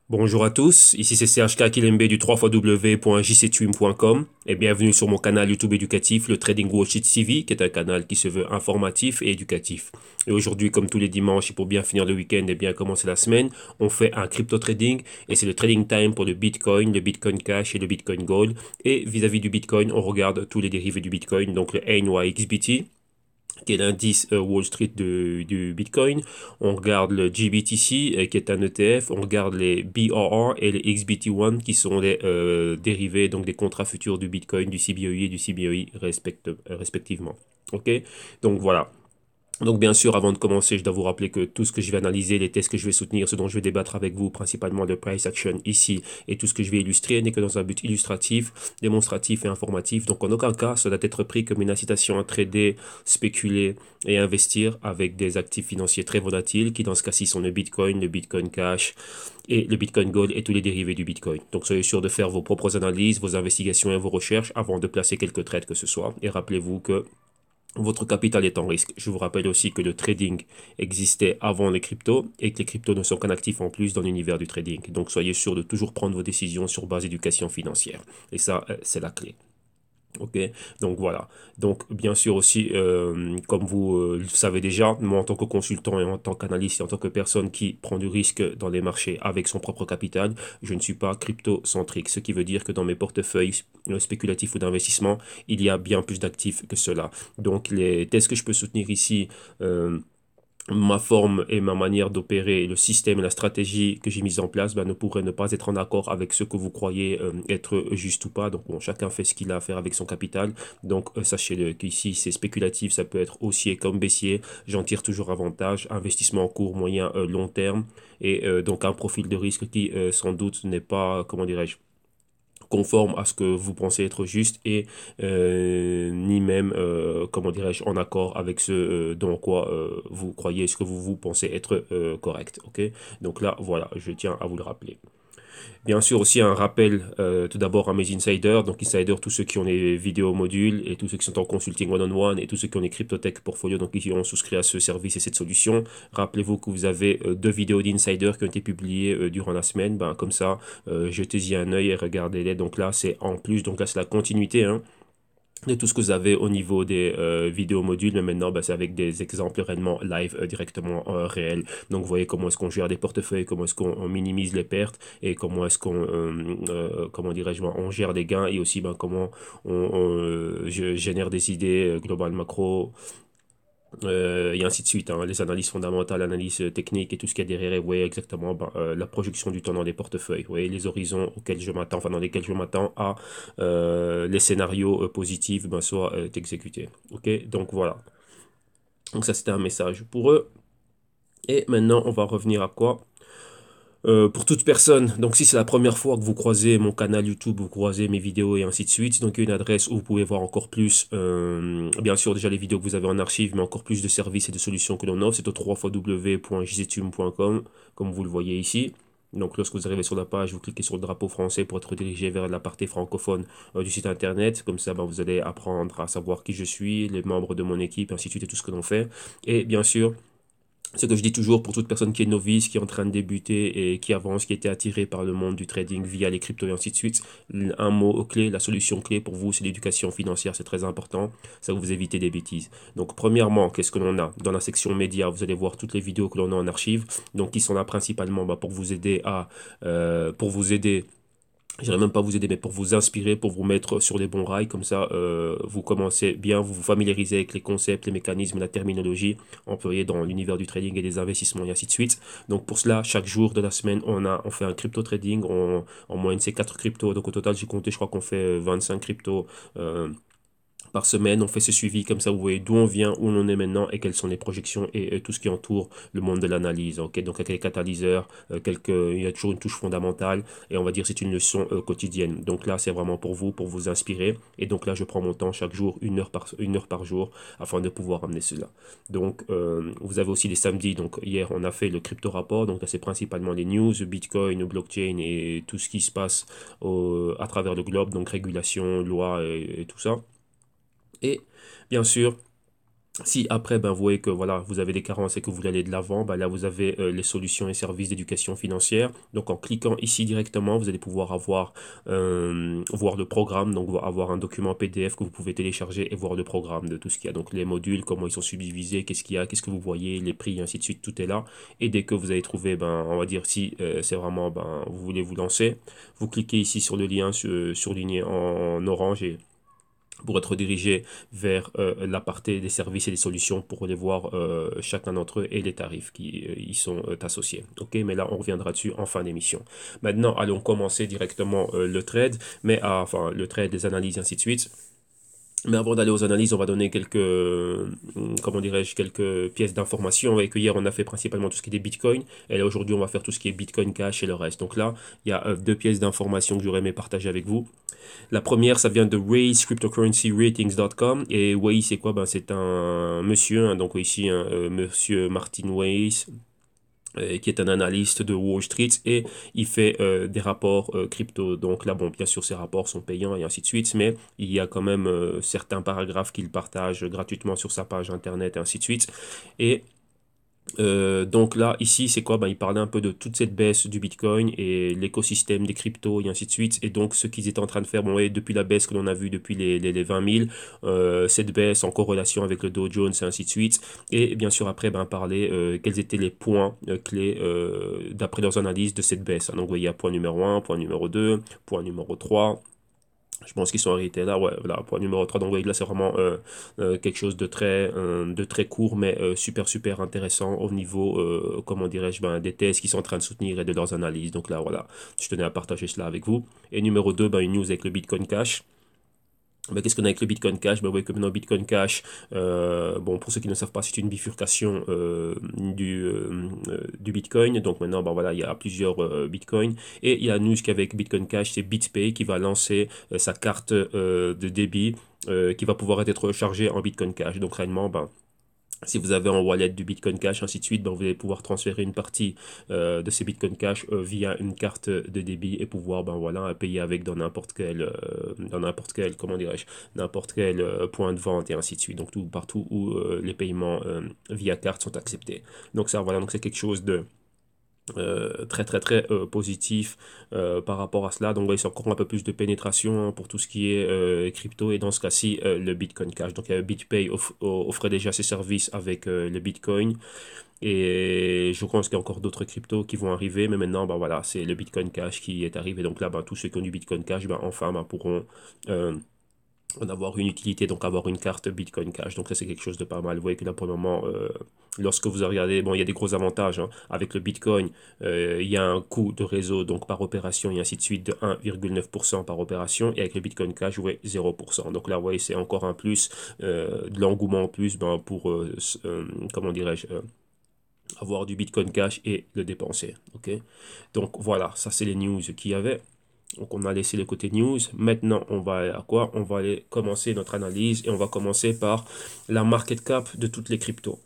Bonjour à tous, ici c'est CHK Kilembe du 3xw.jctwim.com et bienvenue sur mon canal YouTube éducatif, le Trading Watch It TV, qui est un canal qui se veut informatif et éducatif. Et aujourd'hui, comme tous les dimanches, et pour bien finir le week-end et bien commencer la semaine, on fait un crypto trading et c'est le trading time pour le Bitcoin Cash et le Bitcoin Gold. Et vis-à-vis du Bitcoin, on regarde tous les dérivés du Bitcoin, donc le NYXBT qui est l'indice Wall Street du Bitcoin. On regarde le GBTC, qui est un ETF. On regarde les BRR et les XBT1, qui sont les dérivés, donc des contrats futurs du Bitcoin, du CBOE et du CBOE respectivement. Ok, donc voilà. Donc bien sûr, avant de commencer, je dois vous rappeler que tout ce que je vais analyser, les tests que je vais soutenir, ce dont je vais débattre avec vous, principalement de price action ici, et tout ce que je vais illustrer n'est que dans un but illustratif, démonstratif et informatif. Donc en aucun cas, ça doit être pris comme une incitation à trader, spéculer et investir avec des actifs financiers très volatiles, qui dans ce cas-ci sont le Bitcoin Cash et le Bitcoin Gold et tous les dérivés du Bitcoin. Donc soyez sûr de faire vos propres analyses, vos investigations et vos recherches avant de placer quelques trades que ce soit. Et rappelez-vous que votre capital est en risque. Je vous rappelle aussi que le trading existait avant les cryptos et que les cryptos ne sont qu'un actif en plus dans l'univers du trading. Donc soyez sûr de toujours prendre vos décisions sur base d'éducation financière. Et ça, c'est la clé. Ok, donc voilà. Donc bien sûr aussi, comme vous le savez déjà, moi en tant que consultant et en tant qu'analyste et en tant que personne qui prend du risque dans les marchés avec son propre capital, je ne suis pas crypto-centrique, ce qui veut dire que dans mes portefeuilles spéculatifs ou d'investissement, il y a bien plus d'actifs que cela. Donc les tests que je peux soutenir ici, ma forme et ma manière d'opérer, le système et la stratégie que j'ai mise en place ne pourraient ne pas être en accord avec ce que vous croyez être juste ou pas. Donc bon, chacun fait ce qu'il a à faire avec son capital. Donc sachez-le qu'ici c'est spéculatif, ça peut être haussier comme baissier. J'en tire toujours avantage. Investissement en court, moyen, long terme. Et donc un profil de risque qui sans doute n'est pas, comment dirais-je, conforme à ce que vous pensez être juste et ni même, comment dirais-je, en accord avec ce dans quoi vous croyez, ce que vous pensez être correct. Ok, donc là, voilà, je tiens à vous le rappeler. Bien sûr aussi un rappel tout d'abord à mes insiders, donc insiders tous ceux qui ont les vidéos modules et tous ceux qui sont en consulting one-on-one et tous ceux qui ont les cryptotech portfolio, donc qui ont souscrit à ce service et cette solution. Rappelez-vous que vous avez deux vidéos d'insider qui ont été publiées durant la semaine, ben, comme ça jetez-y un œil et regardez-les. Donc là c'est en plus, donc là c'est la continuité, hein, de tout ce que vous avez au niveau des vidéos modules, mais maintenant c'est avec des exemples réellement live directement réels. Donc vous voyez comment est-ce qu'on gère des portefeuilles, comment est-ce qu'on minimise les pertes et comment est-ce qu'on comment dirais-je, on gère des gains et aussi comment je génère des idées globales macro et ainsi de suite, hein. Les analyses fondamentales, l'analyse technique et tout ce qu'il y a derrière, vous voyez exactement la projection du temps dans les portefeuilles, vous voyez les horizons auxquels je m'attends, enfin dans lesquels je m'attends à les scénarios positifs soient exécutés. Ok, donc voilà. Donc ça c'était un message pour eux. Et maintenant on va revenir à quoi? Pour toute personne, donc si c'est la première fois que vous croisez mon canal YouTube, vous croisez mes vidéos et ainsi de suite, donc il y a une adresse où vous pouvez voir encore plus, bien sûr déjà les vidéos que vous avez en archive, mais encore plus de services et de solutions que l'on offre, c'est au www.jztube.com, comme vous le voyez ici. Donc lorsque vous arrivez sur la page, vous cliquez sur le drapeau français pour être dirigé vers la partie francophone du site internet. Comme ça, vous allez apprendre à savoir qui je suis, les membres de mon équipe, ainsi de suite et tout ce que l'on fait. Et bien sûr, ce que je dis toujours pour toute personne qui est novice, qui est en train de débuter et qui avance, qui était attiré par le monde du trading via les cryptos et ainsi de suite, un mot clé, la solution clé pour vous, c'est l'éducation financière, c'est très important, ça va vous éviter des bêtises. Donc premièrement, qu'est-ce que l'on a? Dans la section médias, vous allez voir toutes les vidéos que l'on a en archive, donc qui sont là principalement pour vous aider à, pour vous aider, je dirais même pas vous aider, mais pour vous inspirer, pour vous mettre sur les bons rails, comme ça, vous commencez bien, vous vous familiarisez avec les concepts, les mécanismes, la terminologie employée dans l'univers du trading et des investissements et ainsi de suite. Donc pour cela, chaque jour de la semaine, on fait un crypto trading, en moyenne c'est 4 cryptos, donc au total j'ai compté, je crois qu'on fait 25 cryptos par semaine. On fait ce suivi comme ça, vous voyez d'où on vient, où on en est maintenant et quelles sont les projections et tout ce qui entoure le monde de l'analyse. Ok, donc avec les catalyseurs, il y a toujours une touche fondamentale et on va dire c'est une leçon quotidienne. Donc là, c'est vraiment pour vous inspirer. Et donc là, je prends mon temps chaque jour, une heure par jour, afin de pouvoir amener cela. Donc vous avez aussi les samedis. Donc hier, on a fait le crypto rapport. Donc là, c'est principalement les news, Bitcoin, blockchain et tout ce qui se passe à travers le globe, donc régulation, loi et tout ça. Et bien sûr, Si après, ben, vous voyez que voilà, vous avez des carences et que vous voulez aller de l'avant, ben, là, vous avez les solutions et services d'éducation financière. Donc, en cliquant ici directement, vous allez pouvoir voir le programme, donc avoir un document PDF que vous pouvez télécharger et voir le programme de tout ce qu'il y a. Donc, les modules, comment ils sont subdivisés, qu'est-ce qu'il y a, qu'est-ce que vous voyez, les prix, et ainsi de suite, tout est là. Et dès que vous avez trouvé, ben, on va dire, si c'est vraiment, ben, vous voulez vous lancer, vous cliquez ici sur le lien surligné en orange et pour être dirigé vers l'aparté des services et des solutions pour aller voir chacun d'entre eux et les tarifs qui y sont associés. Ok, mais là on reviendra dessus en fin d'émission. Maintenant, allons commencer directement le trade, enfin le trade, les analyses, ainsi de suite. Mais avant d'aller aux analyses, on va donner comment dirais-je, quelques pièces d'information. Vous voyez que hier, on a fait principalement tout ce qui est Bitcoin. Et là, aujourd'hui, on va faire tout ce qui est Bitcoin Cash et le reste. Donc là, il y a deux pièces d'information que j'aurais aimé partager avec vous. La première, ça vient de Waze CryptocurrencyRatings.com. Et Waze, c'est quoi? Ben, c'est un monsieur, hein, donc ici, monsieur Martin Waze, qui est un analyste de Wall Street et il fait des rapports crypto. Donc là, bon, bien sûr, ces rapports sont payants et ainsi de suite, mais il y a quand même certains paragraphes qu'il partage gratuitement sur sa page internet et ainsi de suite. Et donc là, ici, c'est quoi? Ben, il parlait un peu de toute cette baisse du Bitcoin et l'écosystème des cryptos et ainsi de suite. Et donc, ce qu'ils étaient en train de faire, bon, ouais, depuis la baisse que l'on a vue depuis les 20 000, cette baisse en corrélation avec le Dow Jones et ainsi de suite. Et bien sûr, après, ben, parler quels étaient les points clés d'après leurs analyses de cette baisse. Donc, vous voyez, il y a point numéro 1, point numéro 2, point numéro 3. Je pense qu'ils sont arrêtés là, ouais, voilà, point numéro 3. Donc, là, c'est vraiment quelque chose de très court, mais super intéressant au niveau, comment dirais-je, ben, des thèses qu'ils sont en train de soutenir et de leurs analyses. Donc là, voilà, je tenais à partager cela avec vous. Et numéro 2, ben, une news avec le Bitcoin Cash. Ben, qu'est-ce qu'on a avec le Bitcoin Cash? Ben, vous voyez que maintenant Bitcoin Cash, bon, pour ceux qui ne savent pas, c'est une bifurcation du Bitcoin. Donc maintenant, ben, voilà, il y a plusieurs Bitcoins. Et il y a news qu'avec Bitcoin Cash, c'est BitPay qui va lancer sa carte de débit qui va pouvoir être rechargée en Bitcoin Cash. Donc réellement, ben, si vous avez en wallet du Bitcoin Cash, ainsi de suite, ben vous allez pouvoir transférer une partie de ces Bitcoin Cash via une carte de débit et pouvoir ben voilà, payer avec dans n'importe quel, comment dirais-je, n'importe quel point de vente et ainsi de suite. Donc tout partout où les paiements via carte sont acceptés. Donc ça, voilà, donc c'est quelque chose de très positif par rapport à cela. Donc, voyez, c'est encore un peu plus de pénétration hein, pour tout ce qui est crypto et dans ce cas-ci, le Bitcoin Cash. Donc, BitPay offrait déjà ses services avec le Bitcoin et je pense qu'il y a encore d'autres cryptos qui vont arriver, mais maintenant, ben, voilà, c'est le Bitcoin Cash qui est arrivé. Donc là, ben, tous ceux qui ont du Bitcoin Cash, ben, enfin, ben, pourront en avoir une utilité, donc avoir une carte Bitcoin Cash. Donc ça, c'est quelque chose de pas mal. Vous voyez que là, pour le moment, lorsque vous regardez, bon, il y a des gros avantages. Hein. Avec le Bitcoin, il y a un coût de réseau, donc par opération, et ainsi de suite, de 1,9% par opération. Et avec le Bitcoin Cash, vous voyez, 0%. Donc là, vous voyez, c'est encore un plus, de l'engouement en plus ben, pour, comment dirais-je, avoir du Bitcoin Cash et le dépenser. Ok. Donc voilà, ça, c'est les news qu'il y avait. Donc on a laissé le côté news. Maintenant, on va aller à quoi? On va aller commencer notre analyse et on va commencer par la market cap de toutes les cryptos.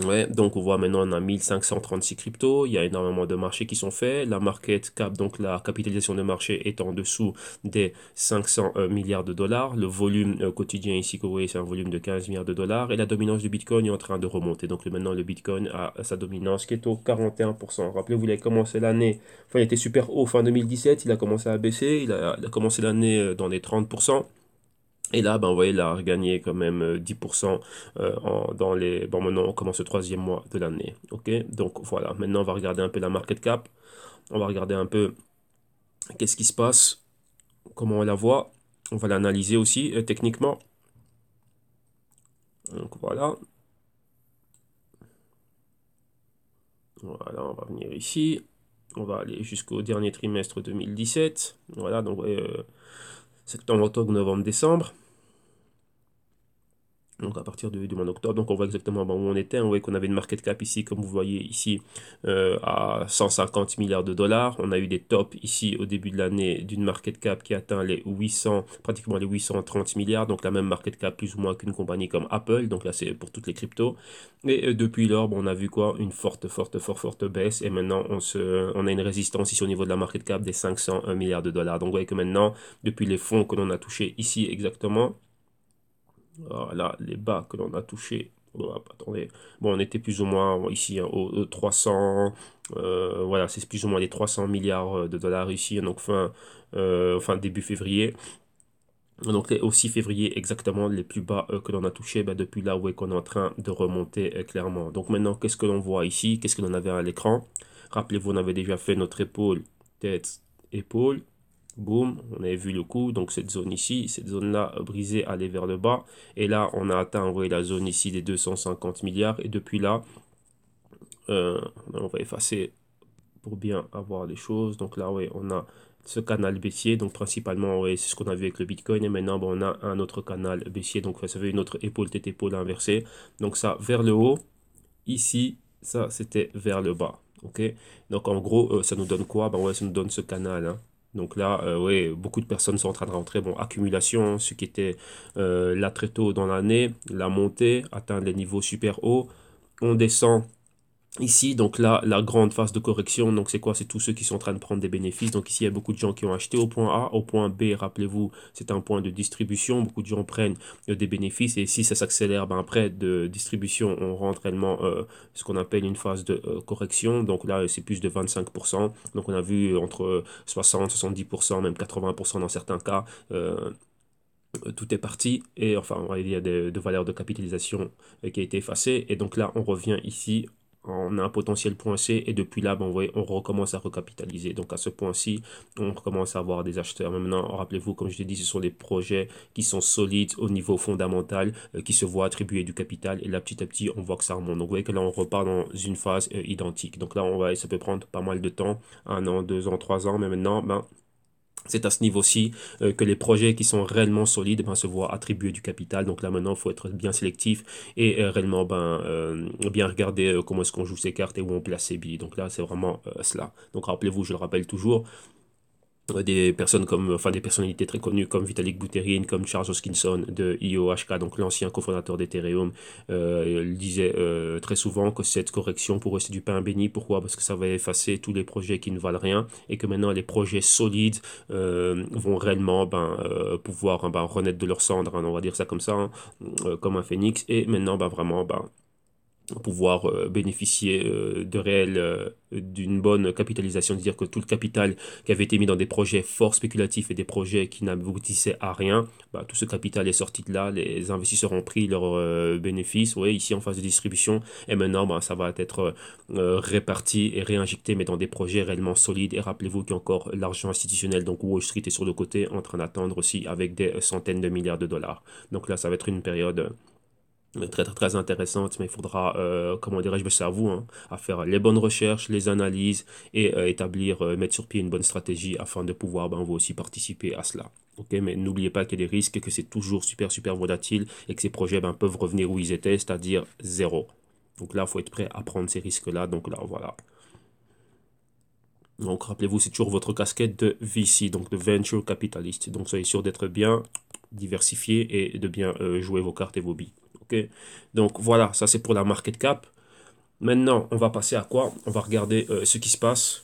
Ouais, donc on voit maintenant on a 1536 cryptos, il y a énormément de marchés qui sont faits, la market cap, donc la capitalisation de marché est en dessous des 500 milliards de dollars, le volume quotidien ici que vous voyez c'est un volume de 15 milliards de dollars et la dominance du Bitcoin est en train de remonter, donc maintenant le Bitcoin a sa dominance qui est au 41%. Rappelez-vous, il a commencé l'année, enfin il était super haut fin 2017, il a commencé à baisser, il a commencé l'année dans les 30%. Et là, ben, vous voyez, il a regagné quand même 10% dans les... Bon, maintenant, on commence le troisième mois de l'année. OK? Donc, voilà. Maintenant, on va regarder un peu la market cap. On va regarder un peu qu'est-ce qui se passe, comment on la voit. On va l'analyser aussi techniquement. Donc, voilà. Voilà, on va venir ici. On va aller jusqu'au dernier trimestre 2017. Voilà, donc, vous voyez, septembre, octobre, novembre, décembre. Donc à partir du mois d'octobre, donc on voit exactement où on était. On voit qu'on avait une market cap ici, comme vous voyez ici, à 150 milliards de dollars. On a eu des tops ici au début de l'année d'une market cap qui atteint les 800, pratiquement les 830 milliards. Donc la même market cap plus ou moins qu'une compagnie comme Apple. Donc là c'est pour toutes les cryptos. Et depuis lors, bon, on a vu quoi? Une forte baisse. Et maintenant on a une résistance ici au niveau de la market cap des 500 milliards de dollars. Donc vous voyez que maintenant, depuis les fonds que l'on a touchés ici exactement, Voilà, les bas que l'on a touchés. Attendez. Bon, on était plus ou moins ici hein, aux 300. Voilà, c'est plus ou moins les 300 milliards de dollars ici, donc fin début février. Donc au 6 février exactement les plus bas que l'on a touché depuis là où est qu'on est en train de remonter clairement. Donc maintenant qu'est-ce que l'on voit ici? Qu'est-ce que l'on avait à l'écran? Rappelez-vous on avait déjà fait notre épaule, tête, épaule. Boum, on avait vu le coup, donc cette zone ici, cette zone-là brisée allait vers le bas. Et là, on a atteint, vous voyez, la zone ici des 250 milliards. Et depuis là, on va effacer pour bien avoir les choses. Donc là, oui, on a ce canal baissier. Donc principalement, oui, c'est ce qu'on a vu avec le Bitcoin. Et maintenant, bon, on a un autre canal baissier. Donc ça veut une autre épaule, tête, épaule inversée. Donc ça, vers le haut. Ici, ça, c'était vers le bas. OK? Donc en gros, ça nous donne quoi? Ben ouais, ça nous donne ce canal, hein. Donc là, ouais, beaucoup de personnes sont en train de rentrer. Bon, accumulation, ce qui était là très tôt dans l'année, la montée, atteindre les niveaux super hauts. On descend ici, donc là, la grande phase de correction, donc c'est quoi? C'est tous ceux qui sont en train de prendre des bénéfices. Donc ici, il y a beaucoup de gens qui ont acheté au point A. Au point B, rappelez-vous, c'est un point de distribution. Beaucoup de gens prennent des bénéfices. Et si ça s'accélère, ben après de distribution, on rentre réellement ce qu'on appelle une phase de correction. Donc là, c'est plus de 25%. Donc on a vu entre 60, 70%, même 80% dans certains cas. Tout est parti et enfin il y a de valeurs de capitalisation qui a été effacée et donc là on revient ici on a un potentiel point C et depuis là ben, vous voyez, on recommence à recapitaliser donc à ce point-ci on recommence à avoir des acheteurs. Maintenant rappelez-vous comme je l'ai dit ce sont des projets qui sont solides au niveau fondamental qui se voient attribuer du capital et là petit à petit on voit que ça remonte donc vous voyez que là on repart dans une phase identique donc là on va ça peut prendre pas mal de temps 1 an 2 ans 3 ans mais maintenant ben c'est à ce niveau-ci que les projets qui sont réellement solides se voient attribuer du capital. Donc là maintenant, il faut être bien sélectif et réellement bien regarder comment est-ce qu'on joue ses cartes et où on place ses billes. Donc là, c'est vraiment cela. Donc rappelez-vous, je le rappelle toujours, des personnes comme, enfin des personnalités très connues comme Vitalik Buterin, comme Charles Hoskinson de IOHK, donc l'ancien cofondateur d'Ethereum, il disait très souvent que cette correction pour eux c'est du pain béni. Pourquoi? Parce que ça va effacer tous les projets qui ne valent rien et que maintenant les projets solides vont réellement pouvoir renaître de leur cendre, hein, on va dire ça comme ça, hein, comme un phénix. Et maintenant vraiment pouvoir bénéficier d'une bonne capitalisation, c'est-à-dire que tout le capital qui avait été mis dans des projets fort spéculatifs et des projets qui n'aboutissaient à rien, tout ce capital est sorti de là, les investisseurs ont pris leurs bénéfices, ouais, ici en phase de distribution, et maintenant ça va être réparti et réinjecté, mais dans des projets réellement solides, et rappelez-vous qu'il y a encore l'argent institutionnel, donc Wall Street est sur le côté, en train d'attendre aussi avec des centaines de milliards de dollars. Donc là, ça va être une période très, très, très intéressante, mais il faudra, comment dirais-je, c'est à vous, hein, à faire les bonnes recherches, les analyses et établir, mettre sur pied une bonne stratégie afin de pouvoir, vous aussi participer à cela. Ok, mais n'oubliez pas qu'il y a des risques, que c'est toujours super, super volatile et que ces projets peuvent revenir où ils étaient, c'est-à-dire zéro. Donc là, il faut être prêt à prendre ces risques-là. Donc là, voilà. Donc rappelez-vous, c'est toujours votre casquette de VC, donc de Venture Capitalist. Donc soyez sûr d'être bien diversifié et de bien jouer vos cartes et vos billes. Ok. Donc voilà, ça c'est pour la market cap. Maintenant, on va passer à quoi? On va regarder ce qui se passe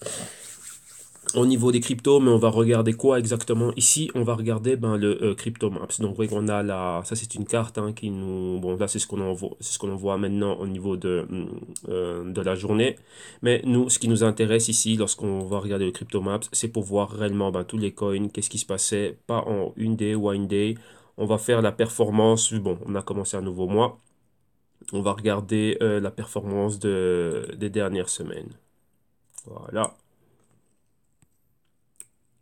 au niveau des cryptos, mais on va regarder quoi exactement? Ici, on va regarder le CryptoMaps. Donc, vous voyez qu'on a ça c'est une carte hein, qui nous, bon là c'est ce qu'on envoie, c'est ce qu'on voit maintenant au niveau de la journée. Mais nous, ce qui nous intéresse ici, lorsqu'on va regarder le CryptoMaps, c'est pour voir réellement tous les coins, qu'est-ce qui se passait, pas en une day ou one day. On va faire la performance. Bon, on a commencé un nouveau mois. On va regarder la performance des dernières semaines. Voilà.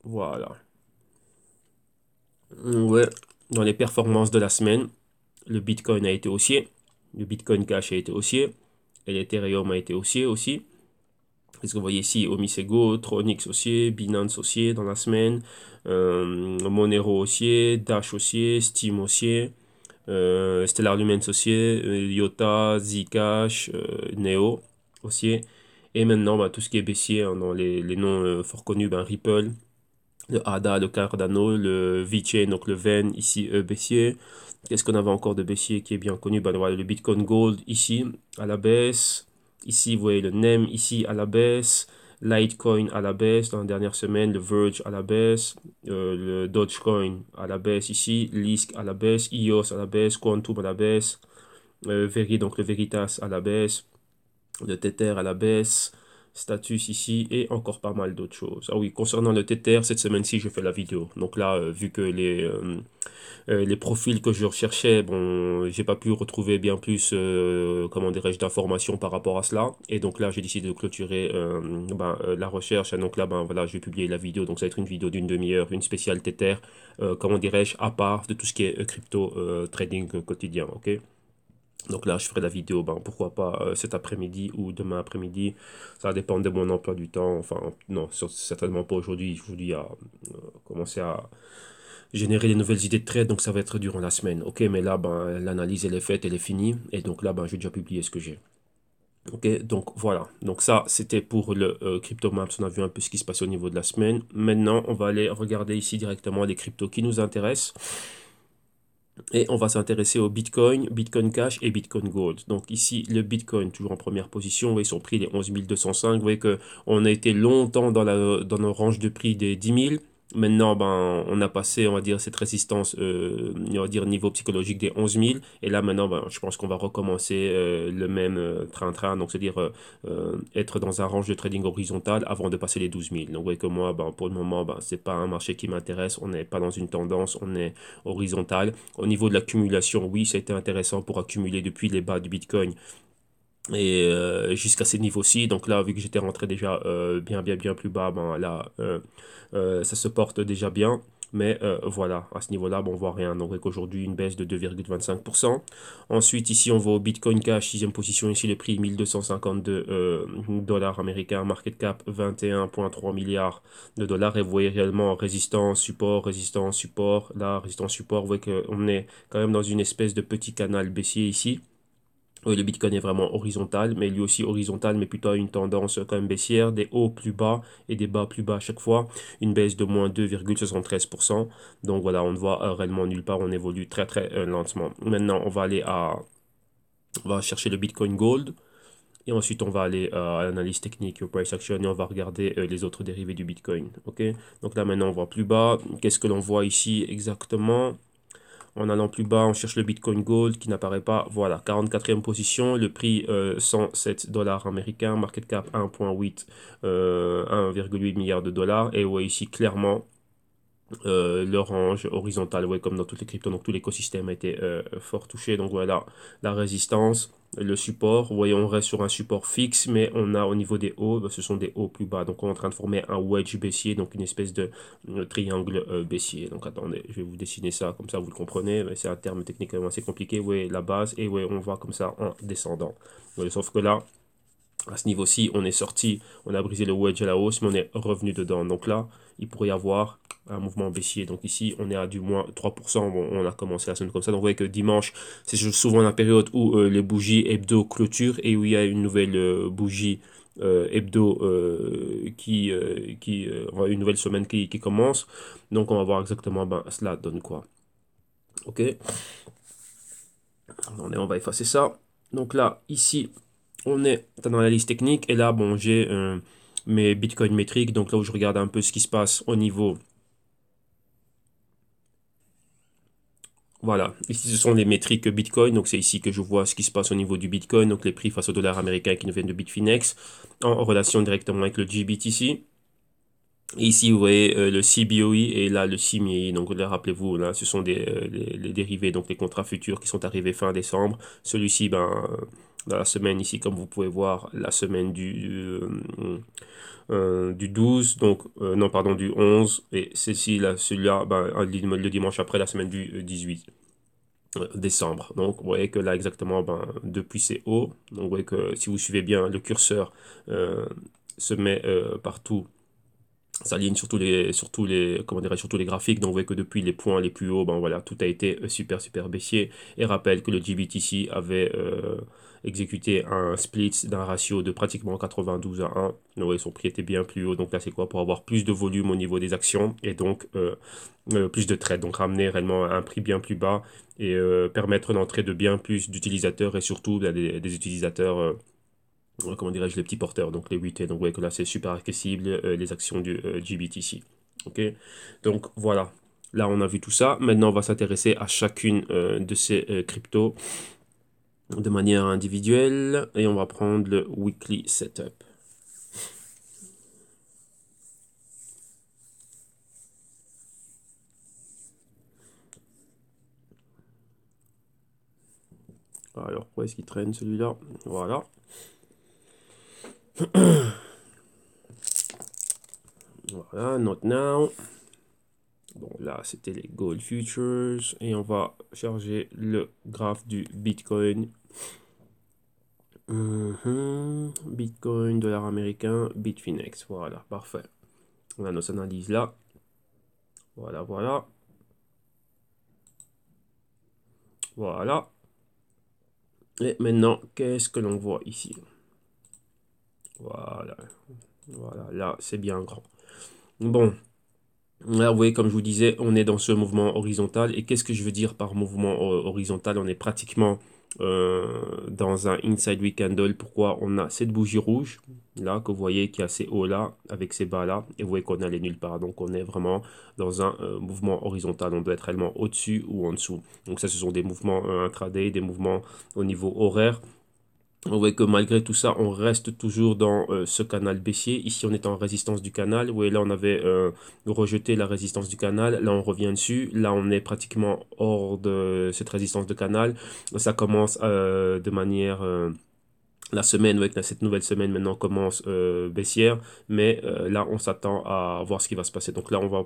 Voilà. Ouais, dans les performances de la semaine, le Bitcoin a été haussier, le Bitcoin Cash a été haussier, et l'Ethereum a été haussier aussi. Qu'est-ce que vous voyez ici? Omisego, Tronix haussier, Binance haussier dans la semaine, Monero haussier, Dash haussier, Steam haussier, Stellar Lumens haussier, IOTA, Zcash, Neo haussier. Et maintenant, tout ce qui est baissier, hein, dans les noms fort connus, Ripple, le ADA, le Cardano, le VeChain, donc le VEN, ici baissier. Qu'est-ce qu'on avait encore de baissier qui est bien connu? Voilà, le Bitcoin Gold ici à la baisse. Ici, vous voyez le NEM ici à la baisse. Litecoin à la baisse dans la dernière semaine, le Verge à la baisse, le Dogecoin à la baisse ici, Lisk à la baisse, EOS à la baisse, Quantum à la baisse, donc le Veritas à la baisse, le Tether à la baisse, Status ici et encore pas mal d'autres choses. Ah oui, concernant le Tether, cette semaine-ci, je fais la vidéo. Donc là, vu que les profils que je recherchais, bon, j'ai pas pu retrouver bien plus, comment dirais-je, d'informations par rapport à cela. Et donc là, j'ai décidé de clôturer la recherche. Et donc là, voilà, je vais publier la vidéo. Donc ça va être une vidéo d'une demi-heure, une spéciale Tether, comment dirais-je, à part de tout ce qui est crypto trading quotidien, ok? Donc là, je ferai la vidéo, pourquoi pas cet après-midi ou demain après-midi. Ça va dépendre de mon emploi du temps. Enfin, non, certainement pas aujourd'hui. Aujourd'hui, à commencer à générer des nouvelles idées de trade, donc ça va être durant la semaine. Ok, mais là, l'analyse, elle est faite, elle est finie. Et donc là, je vais déjà publier ce que j'ai. Ok, donc voilà. Donc ça, c'était pour le CryptoMaps. On a vu un peu ce qui se passe au niveau de la semaine. Maintenant, on va aller regarder ici directement les cryptos qui nous intéressent. Et on va s'intéresser au Bitcoin, Bitcoin Cash et Bitcoin Gold. Donc ici, le Bitcoin, toujours en première position. Vous voyez, son prix, il est 11 205. Vous voyez qu'on a été longtemps dans nos ranges de prix des 10 000. Maintenant, on a passé, on va dire, cette résistance, on va dire, niveau psychologique des 11 000. Et là, maintenant, je pense qu'on va recommencer le même train-train. Donc, c'est-à-dire être dans un range de trading horizontal avant de passer les 12 000. Donc, vous voyez que moi, pour le moment, c'est pas un marché qui m'intéresse. On n'est pas dans une tendance, on est horizontal. Au niveau de l'accumulation, oui, ça a été intéressant pour accumuler depuis les bas du Bitcoin et jusqu'à ces niveaux-ci. Donc là, vu que j'étais rentré déjà bien plus bas, là, ça se porte déjà bien. Mais voilà, à ce niveau-là, on voit rien. Donc avec aujourd'hui une baisse de 2,25%. Ensuite, ici, on voit au Bitcoin Cash, sixième position, ici le prix 1252 dollars américains, market cap 21,3 milliards de dollars. Et vous voyez réellement résistance, support, résistance, support. Là, résistance, support, vous voyez qu'on est quand même dans une espèce de petit canal baissier ici. Oui, le Bitcoin est vraiment horizontal, mais lui aussi horizontal, mais plutôt à une tendance quand même baissière, des hauts plus bas et des bas plus bas à chaque fois, une baisse de moins 2,73%. Donc voilà, on ne voit réellement nulle part, on évolue très lentement. Maintenant, on va chercher le Bitcoin Gold. Et ensuite, on va aller à l'analyse technique, au price action, et on va regarder les autres dérivés du Bitcoin. Ok. Donc là, maintenant, on voit plus bas. Qu'est-ce que l'on voit ici exactement? En allant plus bas, on cherche le Bitcoin Gold qui n'apparaît pas. Voilà, 44e position, le prix 107 dollars américains, market cap 1,8 1,8 milliard de dollars. Et ouais, ici clairement l'orange horizontal, ouais, comme dans toutes les cryptos, donc tout l'écosystème a été fort touché. Donc voilà, la résistance, le support, vous voyez, on reste sur un support fixe, mais on a au niveau des hauts, ce sont des hauts plus bas. Donc on est en train de former un wedge baissier, donc une espèce de triangle baissier. Donc attendez, je vais vous dessiner ça, comme ça vous le comprenez. C'est un terme techniquement assez compliqué. Ouais, la base, et ouais, on voit comme ça en descendant. Ouais, sauf que là, à ce niveau-ci, on est sorti, on a brisé le wedge à la hausse, mais on est revenu dedans. Donc là, il pourrait y avoir un mouvement baissier. Donc ici, on est à du moins 3%. Bon, on a commencé la semaine comme ça. Donc vous voyez que dimanche, c'est souvent la période où les bougies hebdo clôturent et où il y a une nouvelle bougie hebdo une nouvelle semaine qui commence. Donc on va voir exactement cela donne quoi. Ok. Attendez, on va effacer ça. Donc là, ici, on est dans la liste technique et là, j'ai mes Bitcoin métriques. Donc là où je regarde un peu ce qui se passe au niveau. Voilà, ici ce sont les métriques Bitcoin, donc c'est ici que je vois ce qui se passe au niveau du Bitcoin, donc les prix face au dollar américain qui nous viennent de Bitfinex, en relation directement avec le GBTC. Et ici, vous voyez le CBOE et là le CME. Donc là, rappelez-vous, là, ce sont les dérivés, donc les contrats futurs qui sont arrivés fin décembre. Celui-ci, dans la semaine ici, comme vous pouvez voir, la semaine du 12, donc non, pardon, du 11. Et celui-là, le dimanche après, la semaine du 18 décembre. Donc vous voyez que là exactement, depuis ces hauts, donc vous voyez que si vous suivez bien le curseur se met partout, s'aligne sur tous les graphiques. Donc vous voyez que depuis les points les plus hauts, voilà, tout a été super baissier. Et rappelle que le GBTC avait exécuté un split d'un ratio de pratiquement 92 à 1. Donc ouais, son prix était bien plus haut. Donc là c'est quoi? Pour avoir plus de volume au niveau des actions et donc plus de trades. Donc ramener réellement un prix bien plus bas et permettre l'entrée de bien plus d'utilisateurs et surtout des utilisateurs comment dirais-je, les petits porteurs, donc les 8T. Donc vous voyez que là, c'est super accessible, les actions du GBTC. Ok, donc voilà. Là, on a vu tout ça. Maintenant, on va s'intéresser à chacune de ces cryptos de manière individuelle et on va prendre le weekly setup. Alors, où est-ce qu'il traîne celui-là? Voilà. Voilà, not now. Bon, là, c'était les Gold Futures. Et on va charger le graphe du Bitcoin. Bitcoin, dollar américain, Bitfinex. Voilà, parfait. On a nos analyses là. Voilà, voilà. Voilà. Et maintenant, qu'est-ce que l'on voit ici? Voilà. Voilà, là, c'est bien grand. Bon. Là, vous voyez, comme je vous disais, on est dans ce mouvement horizontal. Et qu'est-ce que je veux dire par mouvement horizontal? On est pratiquement dans un inside week candle. Pourquoi? On a cette bougie rouge, là, que vous voyez, qui est assez haut là, avec ces bas là. Et vous voyez qu'on est allé nulle part. Donc, on est vraiment dans un mouvement horizontal. On doit être réellement au-dessus ou en dessous. Donc, ça, ce sont des mouvements intraday, des mouvements au niveau horaire. On voit que malgré tout ça, on reste toujours dans ce canal baissier. Ici, on est en résistance du canal. Vous voyez, là, on avait rejeté la résistance du canal. Là, on revient dessus. Là, on est pratiquement hors de cette résistance de canal. Ça commence de manière la semaine, avec cette nouvelle semaine maintenant commence baissière, mais là on s'attend à voir ce qui va se passer. Donc là on va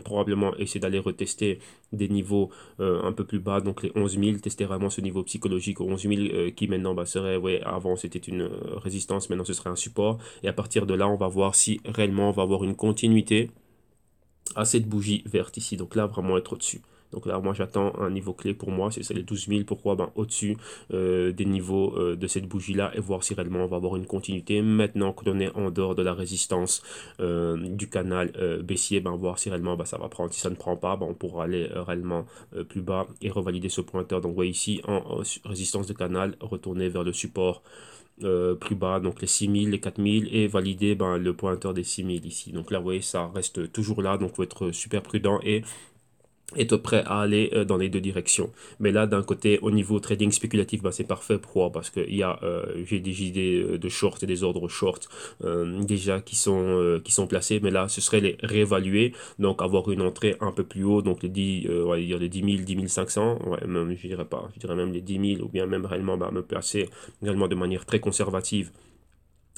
probablement essayer d'aller retester des niveaux un peu plus bas, donc les 11 000, tester vraiment ce niveau psychologique aux 11 000 qui maintenant serait, ouais, avant c'était une résistance, maintenant ce serait un support. Et à partir de là on va voir si réellement on va avoir une continuité à cette bougie verte ici. Donc là, vraiment être au-dessus. Donc là, moi, j'attends un niveau clé pour moi, c'est les 12 000. Pourquoi? Ben, au-dessus des niveaux de cette bougie-là et voir si réellement on va avoir une continuité. Maintenant que l'on est en dehors de la résistance du canal baissier, ben, voir si réellement ben, ça va prendre. Si ça ne prend pas, ben, on pourra aller réellement plus bas et revalider ce pointeur. Donc, vous voyez ici, en résistance de canal, retourner vers le support plus bas, donc les 6000, les 4000 et valider ben, le pointeur des 6000 ici. Donc là, vous voyez, ça reste toujours là, donc il faut être super prudent et être prêt à aller dans les deux directions. Mais là, d'un côté, au niveau trading spéculatif, bah, c'est parfait. Pourquoi? Parce que j'ai des idées de short et des ordres short déjà qui sont placés. Mais là, ce serait les réévaluer. Donc, avoir une entrée un peu plus haut. Donc, on va dire les 10 000, 10 500. Ouais, même, je dirais pas. Je dirais même les 10 000 ou bien même réellement bah, me placer également de manière très conservative,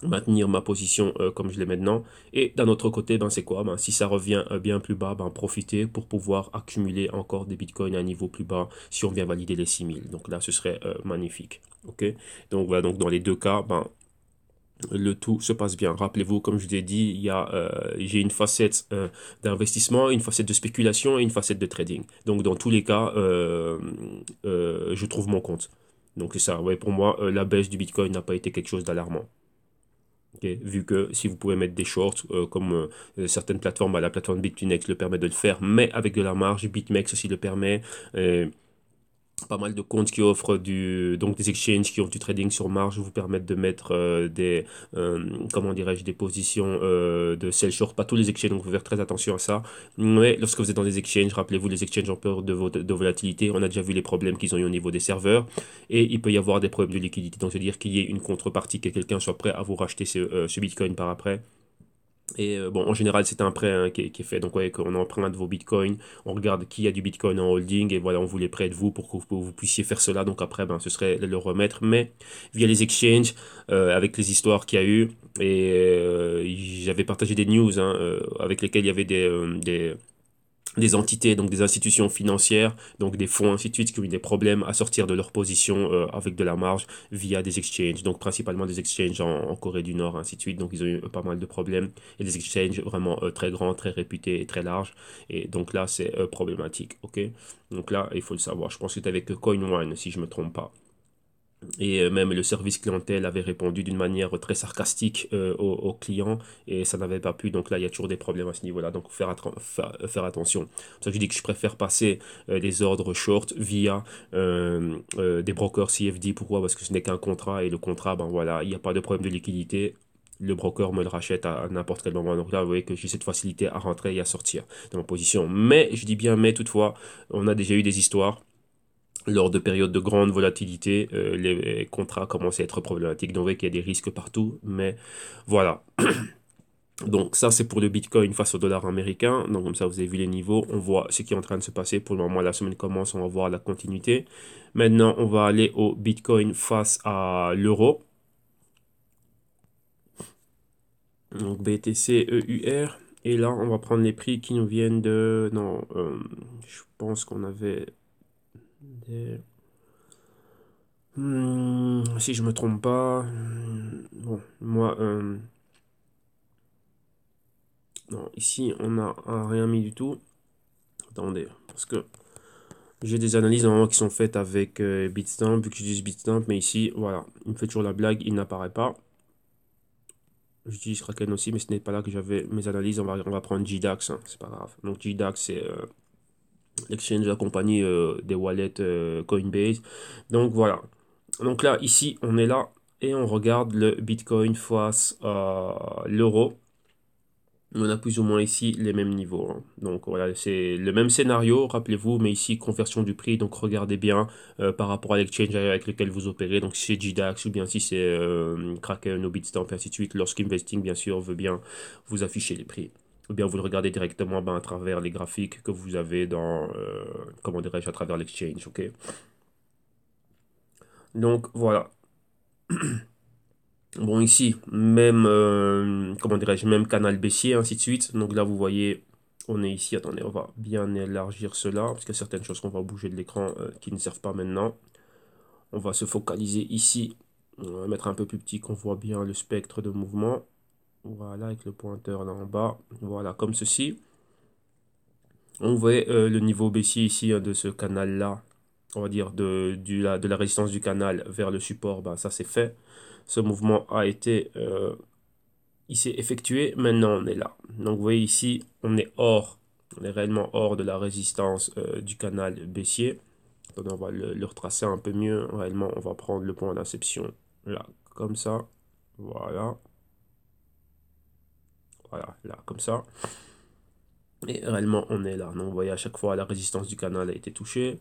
maintenir ma position comme je l'ai maintenant. Et d'un autre côté, ben, c'est quoi? Ben, si ça revient bien plus bas, ben, profiter pour pouvoir accumuler encore des bitcoins à un niveau plus bas si on vient valider les 6000. Donc là, ce serait magnifique. Ok. Donc voilà, donc dans les deux cas, ben, le tout se passe bien. Rappelez-vous, comme je vous ai dit, j'ai une facette d'investissement, une facette de spéculation et une facette de trading. Donc dans tous les cas, je trouve mon compte. Donc c'est ça. Ouais, pour moi, la baisse du Bitcoin n'a pas été quelque chose d'alarmant. Okay. Vu que si vous pouvez mettre des shorts, comme certaines plateformes, bah, la plateforme Bitfinex le permet de le faire, mais avec de la marge, BitMEX aussi le permet. Pas mal de comptes qui offrent donc des exchanges qui offrent du trading sur marge vous permettent de mettre comment dirais-je, des positions de sell short. Pas tous les exchanges, donc il faut faire très attention à ça. Mais lorsque vous êtes dans des exchanges, rappelez-vous, les exchanges ont peur de volatilité. On a déjà vu les problèmes qu'ils ont eu au niveau des serveurs et il peut y avoir des problèmes de liquidité. Donc, c'est-à-dire qu'il y ait une contrepartie, que quelqu'un soit prêt à vous racheter ce Bitcoin par après. Et bon, en général, c'est un prêt hein, qui est fait. Donc, ouais, on emprunte vos bitcoins, on regarde qui a du bitcoin en holding, et voilà, on vous les prête vous pour que vous puissiez faire cela. Donc, après, ben, ce serait le remettre. Mais via les exchanges, avec les histoires qu'il y a eu, et j'avais partagé des news hein, avec lesquelles il y avait des entités, donc des institutions financières, donc des fonds, ainsi de suite, qui ont eu des problèmes à sortir de leur position avec de la marge via des exchanges, donc principalement des exchanges en Corée du Nord, ainsi de suite, donc ils ont eu pas mal de problèmes, et des exchanges vraiment très grands, très réputés et très larges, et donc là c'est problématique, ok? Donc là, il faut le savoir, je pense que c'était avec CoinOne, si je me trompe pas. Et même le service clientèle avait répondu d'une manière très sarcastique aux clients et ça n'avait pas pu. Donc là, il y a toujours des problèmes à ce niveau-là. Donc faire attention. C'est ça que je dis que je préfère passer des ordres short via des brokers CFD. Pourquoi? Parce que ce n'est qu'un contrat et le contrat, ben voilà, il n'y a pas de problème de liquidité. Le broker me le rachète à n'importe quel moment. Donc là, vous voyez que j'ai cette facilité à rentrer et à sortir de ma position. Mais, je dis bien mais, toutefois, on a déjà eu des histoires lors de périodes de grande volatilité, les contrats commencent à être problématiques. Donc, vous voyez qu'il y a des risques partout, mais voilà. Donc, ça, c'est pour le Bitcoin face au dollar américain. Donc, comme ça, vous avez vu les niveaux. On voit ce qui est en train de se passer. Pour le moment, la semaine commence, on va voir la continuité. Maintenant, on va aller au Bitcoin face à l'euro. Donc, BTC, EUR. Et là, on va prendre les prix qui nous viennent de... Non, je pense qu'on avait des... si je me trompe pas, bon, moi, non, ici, on n'a rien mis du tout. Attendez, parce que j'ai des analyses normalement qui sont faites avec Bitstamp, vu que j'utilise Bitstamp, mais ici, voilà, il me fait toujours la blague, il n'apparaît pas. J'utilise Kraken aussi, mais ce n'est pas là que j'avais mes analyses. On va prendre JDAX, hein, c'est pas grave. Donc JDAX, c'est l'exchange de la compagnie des wallets Coinbase. Donc voilà. Donc là, ici, on est là et on regarde le Bitcoin face à l'euro. On a plus ou moins ici les mêmes niveaux, hein. Donc voilà, c'est le même scénario, rappelez-vous, mais ici conversion du prix. Donc regardez bien par rapport à l'exchange avec lequel vous opérez. Donc si c'est JDAX ou bien si c'est Kraken ou Bitstamp et ainsi de suite. Lorsqu'Investing, bien sûr, veut bien vous afficher les prix. Ou bien vous le regardez directement ben, à travers les graphiques que vous avez dans, comment dirais-je, à travers l'exchange, ok? Donc voilà. Bon, ici, même, comment dirais-je, même canal baissier, ainsi de suite. Donc là, vous voyez, on est ici. Attendez, on va bien élargir cela, parce qu'il y a certaines choses qu'on va bouger de l'écran qui ne servent pas maintenant. On va se focaliser ici. On va mettre un peu plus petit, qu'on voit bien le spectre de mouvement. Voilà, avec le pointeur là en bas. Voilà, comme ceci. On voit le niveau baissier ici de ce canal-là. On va dire de la résistance du canal vers le support. Ben, ça, c'est fait. Ce mouvement a été il s'est effectué, maintenant on est là. Donc vous voyez ici, on est hors, on est réellement hors de la résistance du canal baissier. Donc on va le retracer un peu mieux. Réellement, on va prendre le point d'inception là, comme ça. Voilà. Voilà, là, comme ça. Et réellement, on est là. Donc vous voyez, à chaque fois, la résistance du canal a été touchée.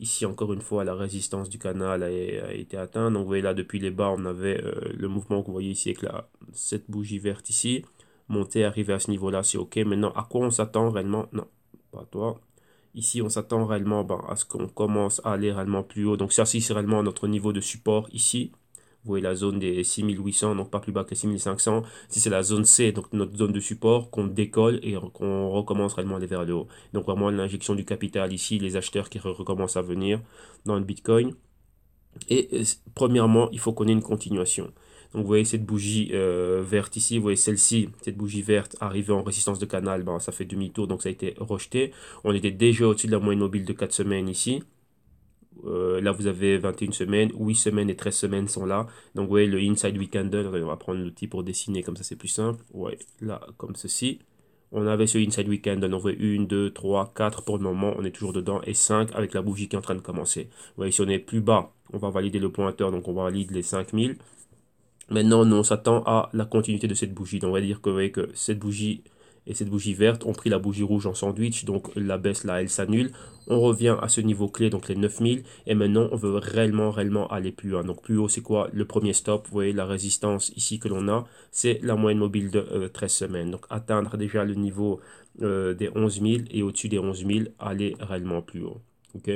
Ici, encore une fois, la résistance du canal a été atteinte. Donc, vous voyez là, depuis les bas, on avait le mouvement que vous voyez ici avec cette bougie verte ici. Monter, arriver à ce niveau-là, c'est OK. Maintenant, à quoi on s'attend réellement? Non, pas toi. Ici, on s'attend réellement ben, à ce qu'on commence à aller réellement plus haut. Donc, ça, c'est réellement notre niveau de support ici. Vous voyez la zone des 6800, donc pas plus bas que les 6500. Si c'est la zone C, donc notre zone de support, qu'on décolle et qu'on recommence réellement à aller vers le haut. Donc vraiment l'injection du capital ici, les acheteurs qui recommencent à venir dans le Bitcoin. Et premièrement, il faut qu'on ait une continuation. Donc vous voyez cette bougie verte ici, vous voyez celle-ci, cette bougie verte arrivée en résistance de canal, ben, ça fait demi-tour, donc ça a été rejeté. On était déjà au-dessus de la moyenne mobile de 4 semaines ici. Là, vous avez 21 semaines, 8 semaines et 13 semaines sont là. Donc, vous voyez le inside week candle. On va prendre l'outil pour dessiner, comme ça c'est plus simple. Ouais, là, comme ceci. On avait ce inside week candle. On voit 1, 2, 3, 4 pour le moment. On est toujours dedans. Et 5 avec la bougie qui est en train de commencer. Vous voyez, si on est plus bas, on va valider le pointeur. Donc, on valide les 5000. Maintenant, nous, on s'attend à la continuité de cette bougie. Donc, on va dire que, vous voyez que cette bougie et cette bougie verte ont pris la bougie rouge en sandwich. Donc, la baisse, là, elle s'annule. On revient à ce niveau clé, donc les 9000. Et maintenant, on veut réellement aller plus haut. Donc, plus haut, c'est quoi? Le premier stop. Vous voyez, la résistance ici que l'on a, c'est la moyenne mobile de 13 semaines. Donc, atteindre déjà le niveau des 11000 et au-dessus des 11000, aller réellement plus haut. OK?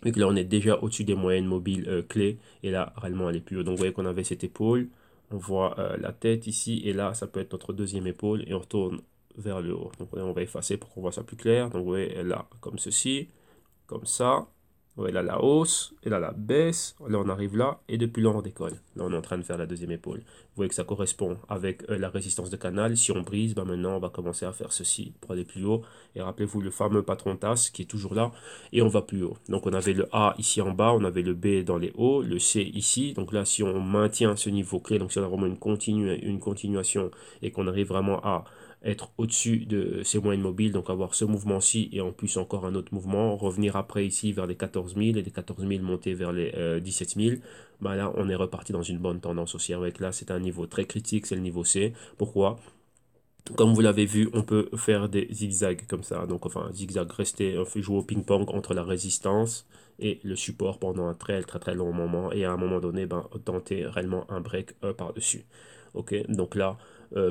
Vu que là, on est déjà au-dessus des moyennes mobiles clés. Et là, réellement, elle est plus haut. Donc, vous voyez qu'on avait cette épaule. On voit la tête ici. Et là, ça peut être notre deuxième épaule. Et on retourne vers le haut. Donc, on va effacer pour qu'on voit ça plus clair. Donc, vous voyez, là, comme ceci. Comme ça. Ouais, là, la hausse, et là, la baisse. Là, on arrive là, et depuis là, on décolle. Là, on est en train de faire la deuxième épaule. Vous voyez que ça correspond avec la résistance de canal. Si on brise, ben maintenant, on va commencer à faire ceci pour aller plus haut. Et rappelez-vous le fameux patron tasse qui est toujours là, et on va plus haut. Donc, on avait le A ici en bas, on avait le B dans les hauts, le C ici. Donc là, si on maintient ce niveau clé, donc si on a vraiment une continuation, et qu'on arrive vraiment à être au-dessus de ces moyennes mobiles, donc avoir ce mouvement-ci et en plus encore un autre mouvement, revenir après ici vers les 14 000 et les 14 000 monter vers les 17 000, bah là on est reparti dans une bonne tendance haussière. Avec là c'est un niveau très critique, c'est le niveau C. Pourquoi? Comme vous l'avez vu, on peut faire des zigzags comme ça. Donc, enfin, zigzag, rester, on fait jouer au ping-pong entre la résistance et le support pendant un très long moment. Et à un moment donné, ben, tenter réellement un break par-dessus. Ok, donc là,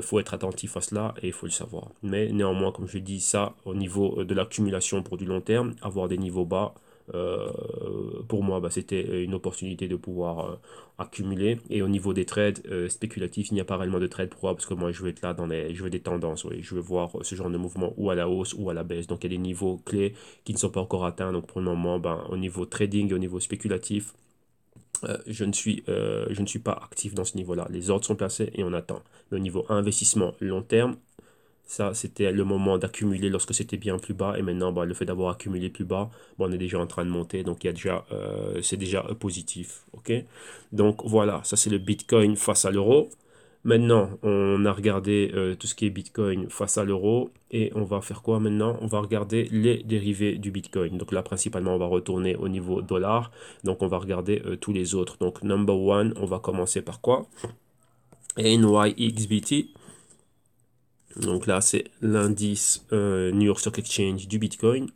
faut être attentif à cela et il faut le savoir. Mais néanmoins, comme je dis, ça, au niveau de l'accumulation pour du long terme, avoir des niveaux bas, euh, pour moi, bah, c'était une opportunité de pouvoir accumuler. Et au niveau des trades spéculatifs, il n'y a pas réellement de trade. Pourquoi? Parce que moi, je veux être là je veux des tendances. Oui. Je veux voir ce genre de mouvement ou à la hausse ou à la baisse. Donc, il y a des niveaux clés qui ne sont pas encore atteints. Donc, pour le moment, ben, au niveau trading et au niveau spéculatif, je ne suis pas actif dans ce niveau-là. Les ordres sont placés et on attend. Mais au niveau investissement long terme, ça, c'était le moment d'accumuler lorsque c'était bien plus bas. Et maintenant, bah, le fait d'avoir accumulé plus bas, bah, on est déjà en train de monter. Donc, il y a déjà, c'est déjà positif. OK? Donc, voilà, ça, c'est le Bitcoin face à l'euro. Maintenant, on a regardé tout ce qui est Bitcoin face à l'euro. Et on va faire quoi maintenant? On va regarder les dérivés du Bitcoin. Donc là, principalement, on va retourner au niveau dollar. Donc, on va regarder tous les autres. Donc, number one, on va commencer par quoi? NYXBT. Donc là, c'est l'indice New York Stock Exchange du Bitcoin.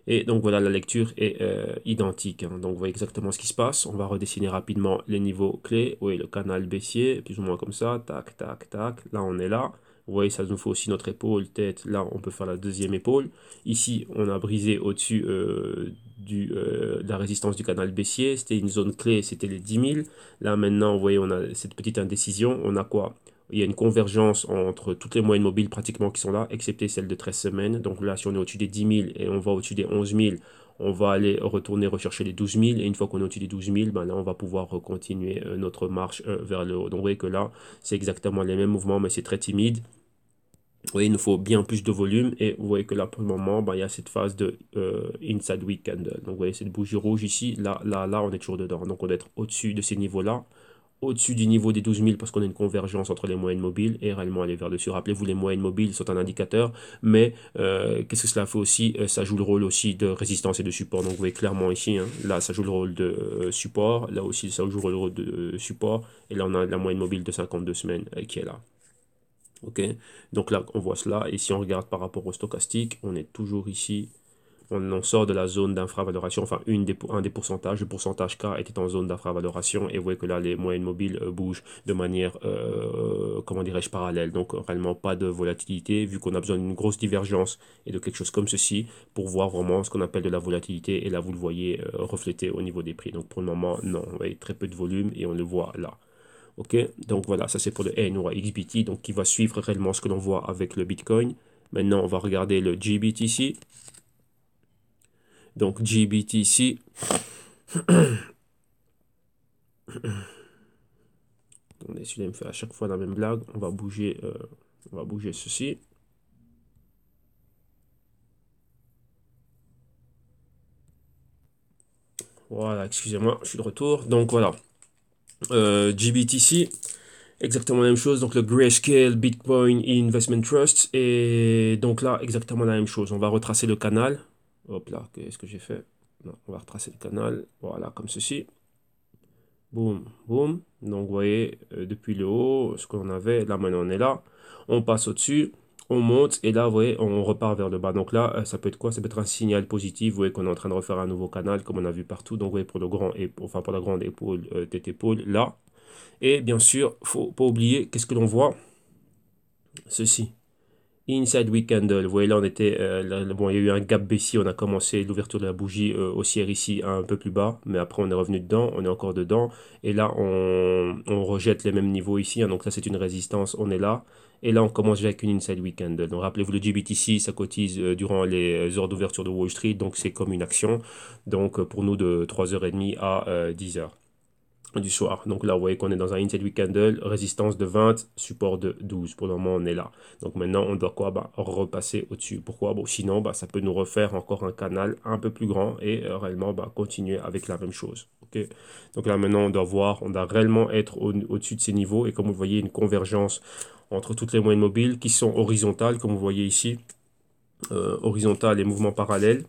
Et donc voilà, la lecture est identique. Hein. Donc vous voyez exactement ce qui se passe. On va redessiner rapidement les niveaux clés. Oui, le canal baissier, plus ou moins comme ça. Tac, tac, tac. Là, on est là. Vous voyez, ça nous fait aussi notre épaule, tête. Là, on peut faire la deuxième épaule. Ici, on a brisé au-dessus de la résistance du canal baissier. C'était une zone clé, c'était les 10 000. Là, maintenant, vous voyez, on a cette petite indécision. On a quoi? Il y a une convergence entre toutes les moyennes mobiles pratiquement qui sont là, excepté celle de 13 semaines. Donc là, si on est au-dessus des 10 000 et on va au-dessus des 11 000, on va aller retourner rechercher les 12 000. Et une fois qu'on est au-dessus des 12 000, ben là, on va pouvoir continuer notre marche vers le haut. Donc vous voyez que là, c'est exactement les mêmes mouvements, mais c'est très timide. Vous voyez, il nous faut bien plus de volume. Et vous voyez que là, pour le moment, ben, il y a cette phase de inside week candle. Donc vous voyez cette bougie rouge ici. Là, on est toujours dedans. Donc on doit être au-dessus de ces niveaux-là, au-dessus du niveau des 12 000 parce qu'on a une convergence entre les moyennes mobiles et réellement aller vers dessus. Rappelez-vous, les moyennes mobiles sont un indicateur, mais qu'est-ce que cela fait aussi? Ça joue le rôle aussi de résistance et de support. Donc vous voyez clairement ici, hein, là ça joue le rôle de support, là aussi ça joue le rôle de support, et là on a la moyenne mobile de 52 semaines qui est là. Ok, donc là on voit cela, et si on regarde par rapport au stochastique, on est toujours ici. On sort de la zone d'infravaloration, enfin un des pourcentages, le pourcentage K était en zone d'infravaloration, et vous voyez que là les moyennes mobiles bougent de manière, comment dirais-je, parallèle. Donc réellement pas de volatilité, vu qu'on a besoin d'une grosse divergence et de quelque chose comme ceci pour voir vraiment ce qu'on appelle de la volatilité, et là vous le voyez reflété au niveau des prix. Donc pour le moment, non, vous voyez très peu de volume et on le voit là. Ok, donc voilà, ça c'est pour le NYXBT, donc qui va suivre réellement ce que l'on voit avec le Bitcoin. Maintenant, on va regarder le GBTC. Donc GBTC, attendez, celui-là me fait à chaque fois la même blague. On va bouger ceci. Voilà, excusez-moi, je suis de retour. Donc voilà, GBTC, exactement la même chose. Donc le Grayscale Bitcoin Investment Trust. Et donc là, exactement la même chose. On va retracer le canal. Hop là, qu'est-ce que j'ai fait? Non, on va retracer le canal. Voilà, comme ceci. Boum, boum. Donc, vous voyez, depuis le haut, ce qu'on avait, là, maintenant, on est là. On passe au-dessus, on monte, et là, vous voyez, on repart vers le bas. Donc là, ça peut être quoi? Ça peut être un signal positif. Vous voyez qu'on est en train de refaire un nouveau canal, comme on a vu partout. Donc, vous voyez, pour le grand, enfin, pour la grande épaule, tête épaule, là. Et bien sûr, faut pas oublier, qu'est-ce que l'on voit? Ceci. Inside Week Candle, vous voyez là on était, bon il y a eu un gap baissier, on a commencé l'ouverture de la bougie haussière ici un peu plus bas, mais après on est revenu dedans, on est encore dedans, et là on rejette les mêmes niveaux ici, hein, donc ça c'est une résistance, on est là, Et là, on commence déjà avec une inside week candle. Donc, rappelez-vous, le GBTC, ça cotise durant les heures d'ouverture de Wall Street. Donc, c'est comme une action. Donc, pour nous, de 3h30 à 10h du soir. Donc là, vous voyez qu'on est dans un inside week candle, résistance de 20, support de 12. Pour le moment, on est là. Donc maintenant, on doit quoi? Repasser au-dessus. Pourquoi? Sinon, ça peut nous refaire encore un canal un peu plus grand et réellement continuer avec la même chose. Ok. Donc là, maintenant, on doit voir, on doit réellement être au-dessus de ces niveaux. Et comme vous voyez, une convergence entre toutes les moyennes mobiles qui sont horizontales, comme vous voyez ici, horizontales et mouvements parallèles.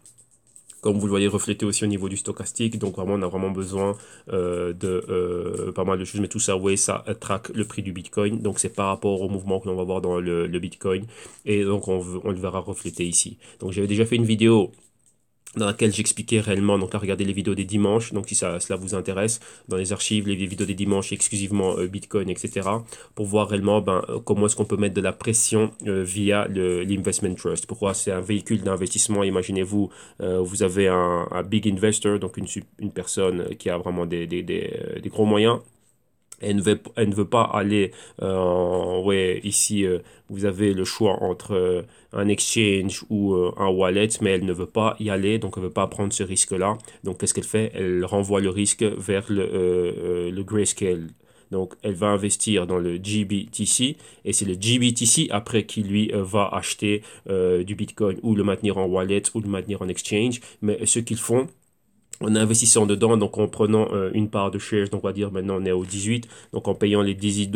Comme vous le voyez reflété aussi au niveau du stochastique. Donc vraiment, on a vraiment besoin de pas mal de choses. Mais tout ça, vous voyez, ça traque le prix du Bitcoin. Donc c'est par rapport au mouvement que l'on va voir dans le Bitcoin. Et donc on le verra reflété ici. Donc j'avais déjà fait une vidéo dans laquelle j'expliquais réellement, donc à regarder les vidéos des dimanches, donc si cela vous intéresse, dans les archives, les vidéos des dimanches exclusivement Bitcoin, etc., pour voir réellement comment est-ce qu'on peut mettre de la pression via l'Investment Trust. Pourquoi c'est un véhicule d'investissement, imaginez-vous, vous avez un big investor, donc une personne qui a vraiment des gros moyens. Elle ne veut pas aller, ouais, ici, vous avez le choix entre un exchange ou un wallet, mais elle ne veut pas y aller, donc elle ne veut pas prendre ce risque-là. Donc, qu'est-ce qu'elle fait? Elle renvoie le risque vers le Grayscale. Donc, elle va investir dans le GBTC et c'est le GBTC après qui lui va acheter du Bitcoin ou le maintenir en wallet ou le maintenir en exchange. Mais ce qu'ils font, en investissant dedans, donc en prenant une part de shares, donc on va dire maintenant on est au 18, donc en payant les 18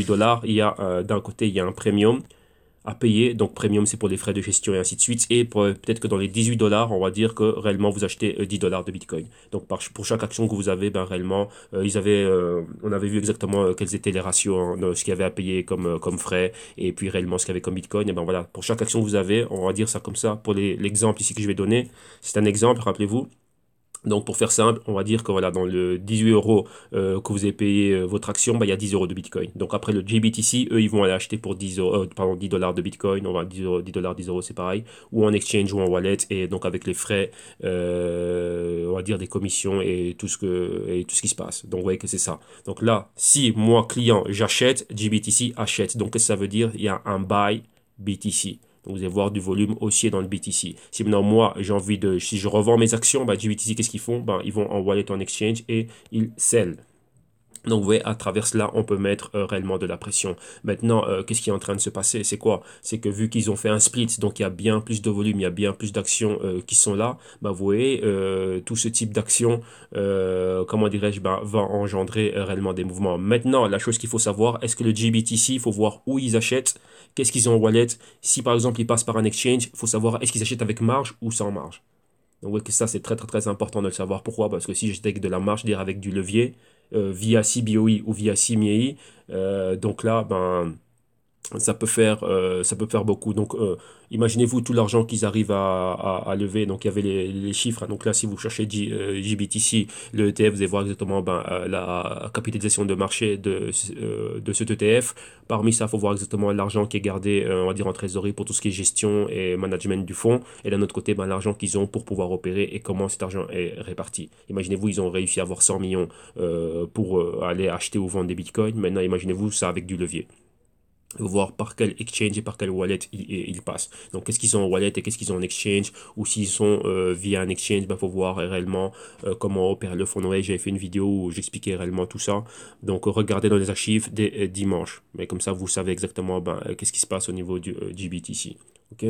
dollars, il y a d'un côté il y a un premium à payer, donc premium c'est pour les frais de gestion et ainsi de suite, et peut-être que dans les 18 dollars, on va dire que réellement vous achetez 10 dollars de Bitcoin. Donc pour chaque action que vous avez, réellement, on avait vu exactement quels étaient les ratios, hein, de ce qu'il y avait à payer comme frais, et puis réellement ce qu'il y avait comme Bitcoin, et ben voilà, pour chaque action que vous avez, on va dire ça comme ça, pour l'exemple ici que je vais donner, c'est un exemple, rappelez-vous. Donc pour faire simple, on va dire que voilà, dans le 18 euros que vous avez payé votre action, il y a 10 euros de Bitcoin. Donc après le GBTC, eux, ils vont aller acheter pour 10 euros, pardon, 10 dollars de Bitcoin, on va 10 euros, 10 dollars, 10 euros, c'est pareil, ou en exchange ou en wallet, et donc avec les frais, on va dire des commissions et et tout ce qui se passe. Donc vous voyez que c'est ça. Donc là, si moi, client, j'achète, GBTC achète. Donc qu'est-ce que ça veut dire? Il y a un buy BTC. Donc, vous allez voir du volume haussier dans le BTC. Si maintenant, moi, si je revends mes actions, GBTC, qu'est-ce qu'ils font? Ils vont en wallet, en exchange et ils sell. Donc, vous voyez, à travers cela, on peut mettre réellement de la pression. Maintenant, qu'est-ce qui est en train de se passer? C'est quoi? C'est que vu qu'ils ont fait un split, donc il y a bien plus de volume, il y a bien plus d'actions qui sont là, vous voyez, tout ce type d'action, comment dirais-je, va engendrer réellement des mouvements. Maintenant, la chose qu'il faut savoir, est-ce que le GBTC, il faut voir où ils achètent, qu'est-ce qu'ils ont en wallet. Si par exemple, ils passent par un exchange, il faut savoir est-ce qu'ils achètent avec marge ou sans marge. Donc, ouais, que ça, c'est très, très, très important de le savoir. Pourquoi? Parce que si j'étais avec de la marge, c'est-à-dire avec du levier, via CBOE ou via CMEI, donc là, ça peut faire beaucoup. Donc, imaginez-vous tout l'argent qu'ils arrivent à lever. Donc, il y avait les chiffres, hein. Donc là, si vous cherchez GBTC, le ETF, vous allez voir exactement la capitalisation de marché de cet ETF. Parmi ça, il faut voir exactement l'argent qui est gardé, on va dire, en trésorerie pour tout ce qui est gestion et management du fonds. Et d'un autre côté, l'argent qu'ils ont pour pouvoir opérer et comment cet argent est réparti. Imaginez-vous, ils ont réussi à avoir 100 millions pour aller acheter ou vendre des bitcoins. Maintenant, imaginez-vous ça avec du levier, voir par quel exchange et par quel wallet ils passent. Donc, qu'est-ce qu'ils ont en wallet et qu'est-ce qu'ils ont en exchange, ou s'ils sont via un exchange, faut voir réellement comment opère le fonds. Ouais, j'avais fait une vidéo où j'expliquais réellement tout ça. Donc, regardez dans les archives des dimanches. Mais comme ça, vous savez exactement qu'est-ce qui se passe au niveau du GBTC. Ok.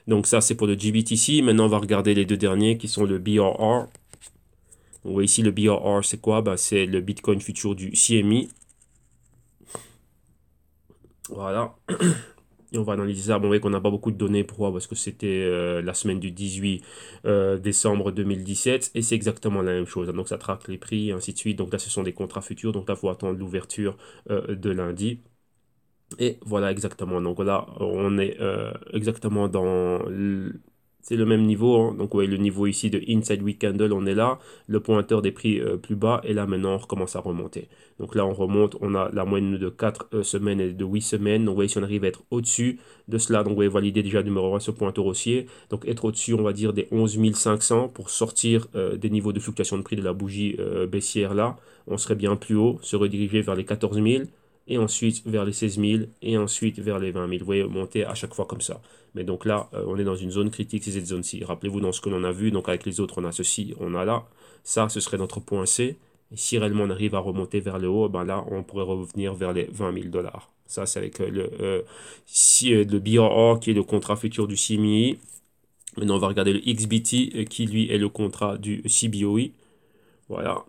Donc, ça, c'est pour le GBTC. Maintenant, on va regarder les deux derniers qui sont le BRR. Vous voyez ici, le BRR, c'est quoi? C'est le Bitcoin futur du CME. Voilà. Et on va analyser ça. Bon, vous voyez qu'on n'a pas beaucoup de données. Pourquoi? Parce que c'était la semaine du 18 décembre 2017. Et c'est exactement la même chose. Donc, ça traque les prix, et ainsi de suite. Donc là, ce sont des contrats futurs. Donc là, il faut attendre l'ouverture de lundi. Et voilà exactement. Donc là, on est exactement c'est le même niveau, hein. Donc ouais, le niveau ici de Inside Week Candle, on est là. Le pointeur des prix plus bas. Et là, maintenant, on recommence à remonter. Donc là, on remonte. On a la moyenne de 4 semaines et de 8 semaines. Donc vous voyez, si on arrive à être au-dessus de cela, donc vous voyez, valider déjà numéro 1 ce pointeur haussier. Donc être au-dessus, on va dire, des 11 500 pour sortir des niveaux de fluctuation de prix de la bougie baissière là. On serait bien plus haut, se rediriger vers les 14 000. et ensuite vers les 16 000, et ensuite vers les 20 000. Vous voyez, monter à chaque fois comme ça. Mais donc là, on est dans une zone critique, c'est cette zone-ci. Rappelez-vous, dans ce que l'on a vu, donc avec les autres, on a ceci, on a là. Ça, ce serait notre point C. Et si réellement on arrive à remonter vers le haut, ben là, on pourrait revenir vers les 20 000 $. Ça, c'est avec le BRR, qui est le contrat futur du CME. Maintenant, on va regarder le XBT, qui lui est le contrat du CBOE. Voilà.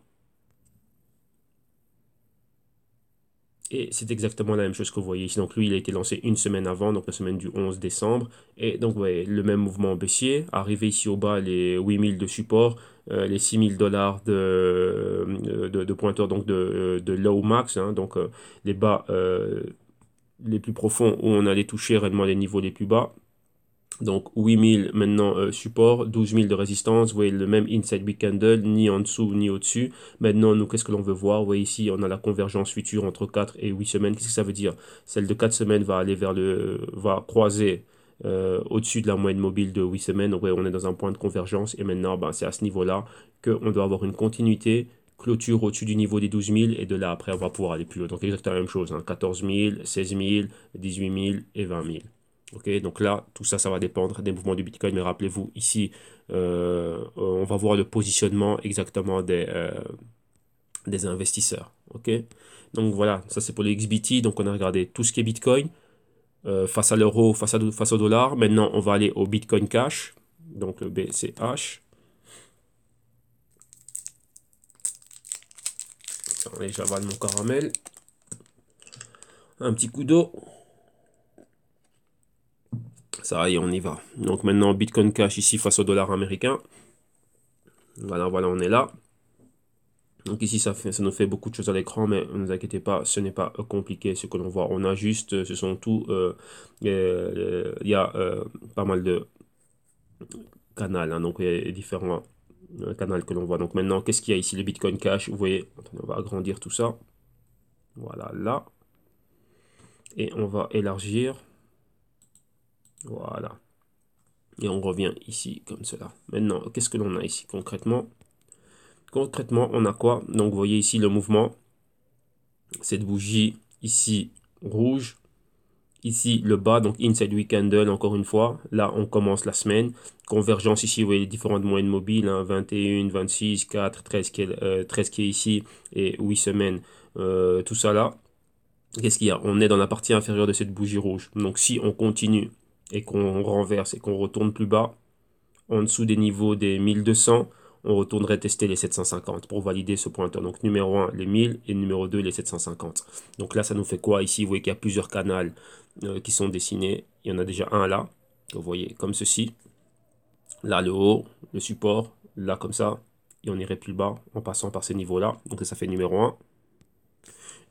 Et c'est exactement la même chose que vous voyez ici. Donc lui, il a été lancé une semaine avant, donc la semaine du 11 décembre. Et donc, vous voyez, le même mouvement baissier. Arrivé ici au bas, les 8000 de support, les 6000 $ de pointeur, donc de low max. Hein, donc les bas les plus profonds où on allait toucher réellement les niveaux les plus bas. Donc 8000 maintenant support, 12000 de résistance, vous voyez le même inside week candle, ni en dessous ni au-dessus. Maintenant, nous, qu'est-ce que l'on veut voir? Vous voyez ici, on a la convergence future entre 4 et 8 semaines. Qu'est-ce que ça veut dire? Celle de 4 semaines va aller va croiser au-dessus de la moyenne mobile de 8 semaines. Donc, ouais, on est dans un point de convergence et maintenant, ben, c'est à ce niveau-là qu'on doit avoir une continuité. Clôture au-dessus du niveau des 12 000 et de là, après, on va pouvoir aller plus haut. Donc, exactement la même chose, hein, 14 000, 16 000, 18 000 et 20 000. Ok, donc là, tout ça, ça va dépendre des mouvements du Bitcoin. Mais rappelez-vous, ici, on va voir le positionnement exactement des investisseurs. Ok, donc voilà, ça c'est pour les XBT. Donc on a regardé tout ce qui est Bitcoin face à l'euro, face au dollar. Maintenant, on va aller au Bitcoin Cash, donc le BCH. Allez, j'avale mon caramel. Un petit coup d'eau. Ça y est, on y va. Donc maintenant, Bitcoin Cash ici face au dollar américain. Voilà, voilà, on est là. Donc ici, ça nous fait beaucoup de choses à l'écran, mais ne vous inquiétez pas, ce n'est pas compliqué ce que l'on voit. On a juste, ce sont tout, il y a pas mal de canaux, hein, donc il y a différents canaux que l'on voit. Donc maintenant, qu'est-ce qu'il y a ici? Le Bitcoin Cash, vous voyez, on va agrandir tout ça. Voilà, là. Et on va élargir. Voilà. Et on revient ici, comme cela. Maintenant, qu'est-ce que l'on a ici concrètement? Concrètement, on a quoi? Donc vous voyez ici le mouvement. Cette bougie ici, rouge. Ici, le bas, donc inside week candle, encore une fois. Là, on commence la semaine. Convergence ici, vous voyez les différentes moyennes mobiles, hein, 21, 26, 4, 13 13 qui est ici, et 8 semaines. Tout ça là. Qu'est-ce qu'il y a? On est dans la partie inférieure de cette bougie rouge. Donc, si on continue et qu'on renverse et qu'on retourne plus bas, en dessous des niveaux des 1200, on retournerait tester les 750 pour valider ce pointeur. Donc numéro 1, les 1000 et numéro 2, les 750. Donc là, ça nous fait quoi ici? Vous voyez qu'il y a plusieurs canaux qui sont dessinés. Il y en a déjà un là, vous voyez, comme ceci. Là, le haut, le support, là comme ça. Et on irait plus bas en passant par ces niveaux-là. Donc ça fait numéro 1.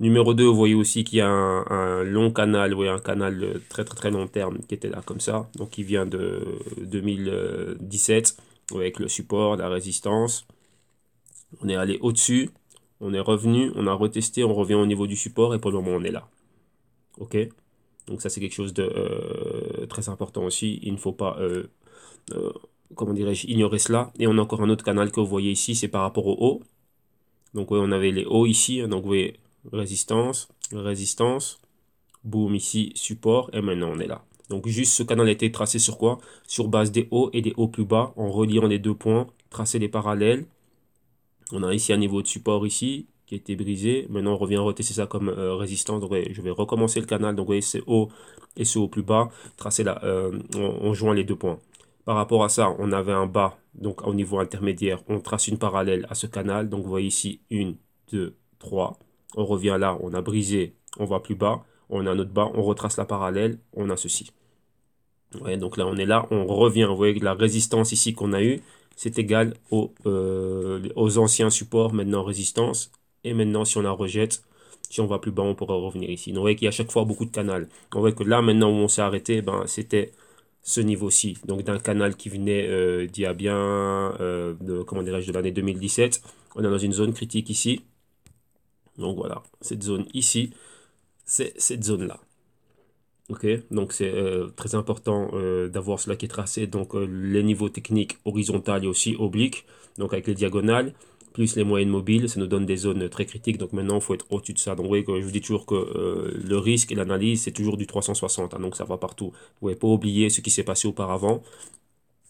Numéro 2, vous voyez aussi qu'il y a un long canal, vous voyez, un canal de très très très long terme qui était là comme ça. Donc il vient de 2017 avec le support, la résistance. On est allé au-dessus, on est revenu, on a retesté, on revient au niveau du support et pour le moment on est là. Ok? Donc ça c'est quelque chose de très important aussi. Il ne faut pas, comment dirais-je, ignorer cela. Et on a encore un autre canal que vous voyez ici, c'est par rapport au haut. Donc oui, on avait les hauts ici, donc vous voyez résistance, résistance, boum ici, support, et maintenant on est là. Donc juste ce canal a été tracé sur quoi? Sur base des hauts et des hauts plus bas, en reliant les deux points, tracer les parallèles. On a ici un niveau de support ici, qui a été brisé. Maintenant on revient retester ça comme résistance. Donc ouais, je vais recommencer le canal, donc vous voyez c'est haut et ce haut plus bas, tracer là, on joint les deux points. Par rapport à ça, on avait un bas, donc au niveau intermédiaire, on trace une parallèle à ce canal. Donc vous voyez ici, 1, 2, 3. On revient là, on a brisé, on va plus bas. On a un autre bas, on retrace la parallèle, on a ceci. Ouais, donc là, on est là, on revient. Vous voyez que la résistance ici qu'on a eu, c'est égal aux anciens supports, maintenant résistance. Et maintenant, si on la rejette, si on va plus bas, on pourra revenir ici. Donc, vous voyez qu'il y a à chaque fois beaucoup de canaux. On voit que là, maintenant où on s'est arrêté, ben, c'était ce niveau-ci. Donc, d'un canal qui venait d'il y a bien, comment dirais-je, de l'année 2017. On est dans une zone critique ici. Donc, voilà, cette zone ici, c'est cette zone-là. Ok, donc c'est très important d'avoir cela qui est tracé, donc les niveaux techniques horizontales et aussi obliques, donc avec les diagonales, plus les moyennes mobiles, ça nous donne des zones très critiques. Donc maintenant, il faut être au-dessus de ça. Donc vous voyez que je vous dis toujours que le risque et l'analyse, c'est toujours du 360, hein, donc ça va partout. Vous ne pouvez pas oublier ce qui s'est passé auparavant.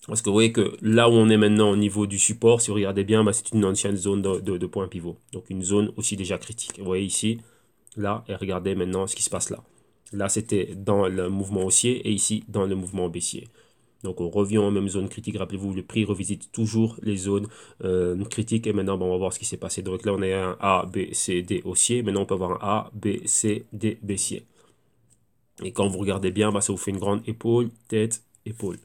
Parce que vous voyez que là où on est maintenant au niveau du support, si vous regardez bien, bah, c'est une ancienne zone de point pivot. Donc une zone aussi déjà critique. Vous voyez ici, là, et regardez maintenant ce qui se passe là. Là, c'était dans le mouvement haussier et ici, dans le mouvement baissier. Donc on revient en même zone critique. Rappelez-vous, le prix revisite toujours les zones critiques. Et maintenant, on va voir ce qui s'est passé. Donc là, on a un A, B, C, D haussier. Maintenant, on peut avoir un A, B, C, D baissier. Et quand vous regardez bien, bah, ça vous fait une grande épaule, tête, épaule.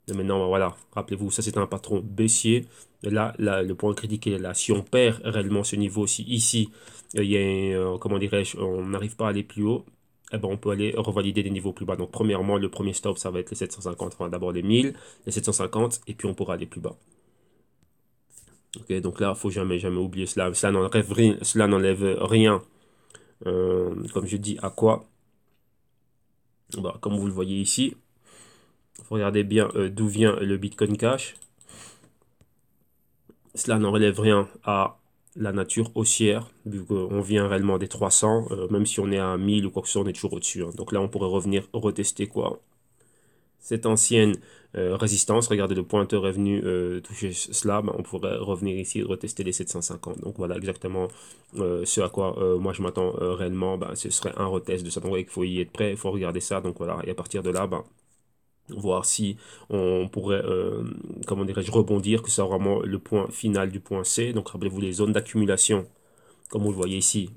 Et maintenant, bah, voilà, rappelez-vous, ça c'est un patron baissier. Et là, le point critique est là. Si on perd réellement ce niveau, si ici, il y a, comment dirais-je, on n'arrive pas à aller plus haut, eh ben, on peut aller revalider des niveaux plus bas. Donc, premièrement, le premier stop, ça va être les 750. Enfin, d'abord les 1000, les 750, et puis on pourra aller plus bas. Ok, donc là, il ne faut jamais, jamais oublier cela. Cela n'enlève rien, comme je dis, à quoi? Bah, comme vous le voyez ici, regardez bien d'où vient le Bitcoin Cash. Cela n'enlève rien à la nature haussière, vu qu'on vient réellement des 300, même si on est à 1000 ou quoi que ce soit, on est toujours au-dessus, hein. Donc là, on pourrait revenir retester quoi? Cette ancienne résistance, regardez le pointeur est venu toucher cela, ben, on pourrait revenir ici et retester les 750. Donc voilà exactement ce à quoi moi je m'attends réellement, ben, ce serait un retest de ça. Donc il faut y être prêt, il faut regarder ça. Donc voilà, et à partir de là, ben, voir si on pourrait, comment dirais-je, rebondir, que ce soit vraiment le point final du point C. Donc rappelez-vous les zones d'accumulation, comme vous le voyez ici,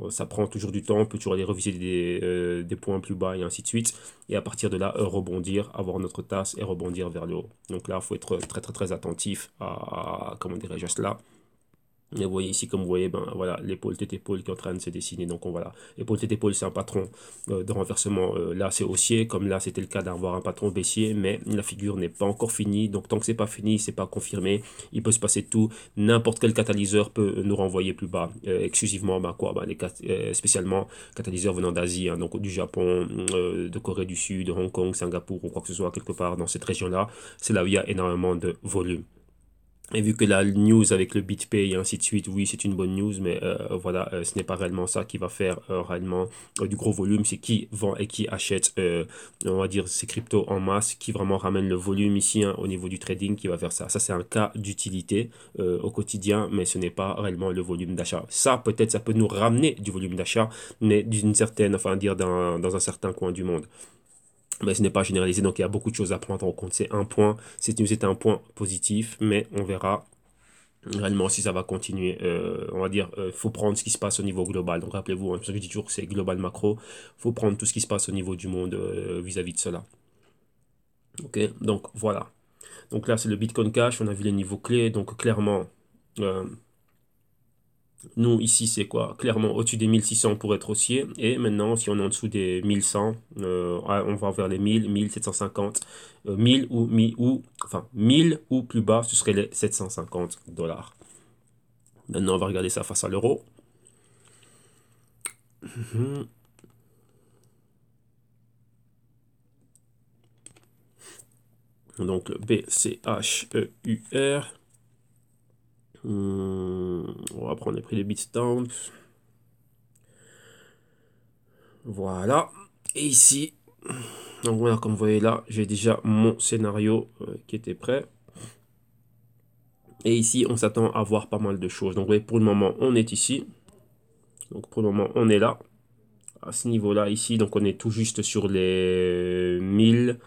ça prend toujours du temps, on peut toujours aller reviser des points plus bas et ainsi de suite. Et à partir de là, rebondir, avoir notre tasse et rebondir vers le haut. Donc là, il faut être très très très attentif à comment dirais-je, à cela. Et vous voyez ici, comme vous voyez, ben voilà, l'épaule tête épaule qui est en train de se dessiner. Donc on voilà, épaule tête épaule, c'est un patron de renversement. Là, c'est haussier, comme là, c'était le cas d'avoir un patron baissier, mais la figure n'est pas encore finie. Donc tant que c'est pas fini, c'est pas confirmé, il peut se passer tout. N'importe quel catalyseur peut nous renvoyer plus bas. Exclusivement, ben quoi, ben, spécialement catalyseurs venant d'Asie, hein, donc du Japon, de Corée du Sud, de Hong Kong, Singapour ou quoi que ce soit quelque part dans cette région-là. C'est là où il y a énormément de volume. Et vu que la news avec le BitPay et ainsi de suite, oui, c'est une bonne news, mais voilà, ce n'est pas réellement ça qui va faire réellement du gros volume. C'est qui vend et qui achète, on va dire, ces cryptos en masse, qui vraiment ramène le volume ici, hein, au niveau du trading, qui va faire ça. Ça, c'est un cas d'utilité au quotidien, mais ce n'est pas réellement le volume d'achat. Ça, peut-être, ça peut nous ramener du volume d'achat, mais d'une certaine, enfin, dire dans un certain coin du monde. Mais ce n'est pas généralisé, donc il y a beaucoup de choses à prendre en compte. C'est un point, c'est un point positif, mais on verra réellement si ça va continuer. On va dire, faut prendre ce qui se passe au niveau global. Donc rappelez-vous, hein, je dis toujours que c'est global macro. Faut prendre tout ce qui se passe au niveau du monde vis-à-vis de cela. Ok, donc voilà. Donc là, c'est le Bitcoin Cash. On a vu les niveaux clés. Donc clairement, euh, nous, ici, c'est quoi? Clairement, au-dessus des 1600 pour être haussier. Et maintenant, si on est en dessous des 1100, on va vers les 1000, 1750, 1000 enfin, 1000 ou plus bas, ce serait les 750 dollars. Maintenant, on va regarder ça face à l'euro. Donc, le BCHEUR. On va prendre les prix des Bitstamp. Voilà. Et ici, donc voilà, comme vous voyez là, j'ai déjà mon scénario qui était prêt. Et ici, on s'attend à voir pas mal de choses. Donc, vous voyez, pour le moment, on est ici. Donc, pour le moment, on est là. À ce niveau-là, ici, donc on est tout juste sur les 1000,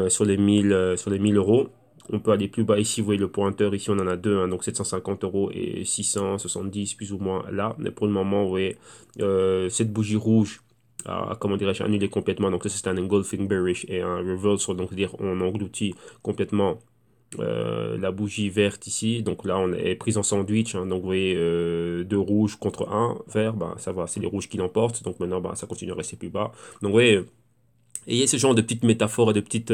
sur les 1000, sur les 1000 euros. On peut aller plus bas ici, vous voyez le pointeur, ici on en a deux, hein, donc 750 euros et 670 plus ou moins là. Mais pour le moment, vous voyez, cette bougie rouge comment dirais-je, annulé complètement. Donc ça c'est un engulfing bearish et un reversal, donc c'est-à-dire on engloutit complètement la bougie verte ici. Donc là on est prise en sandwich, hein. Donc vous voyez deux rouges contre un vert, bah, ça va, c'est les rouges qui l'emportent. Donc maintenant bah, ça continue à rester plus bas. Donc vous voyez, ayez ce genre de petites métaphores et de petites,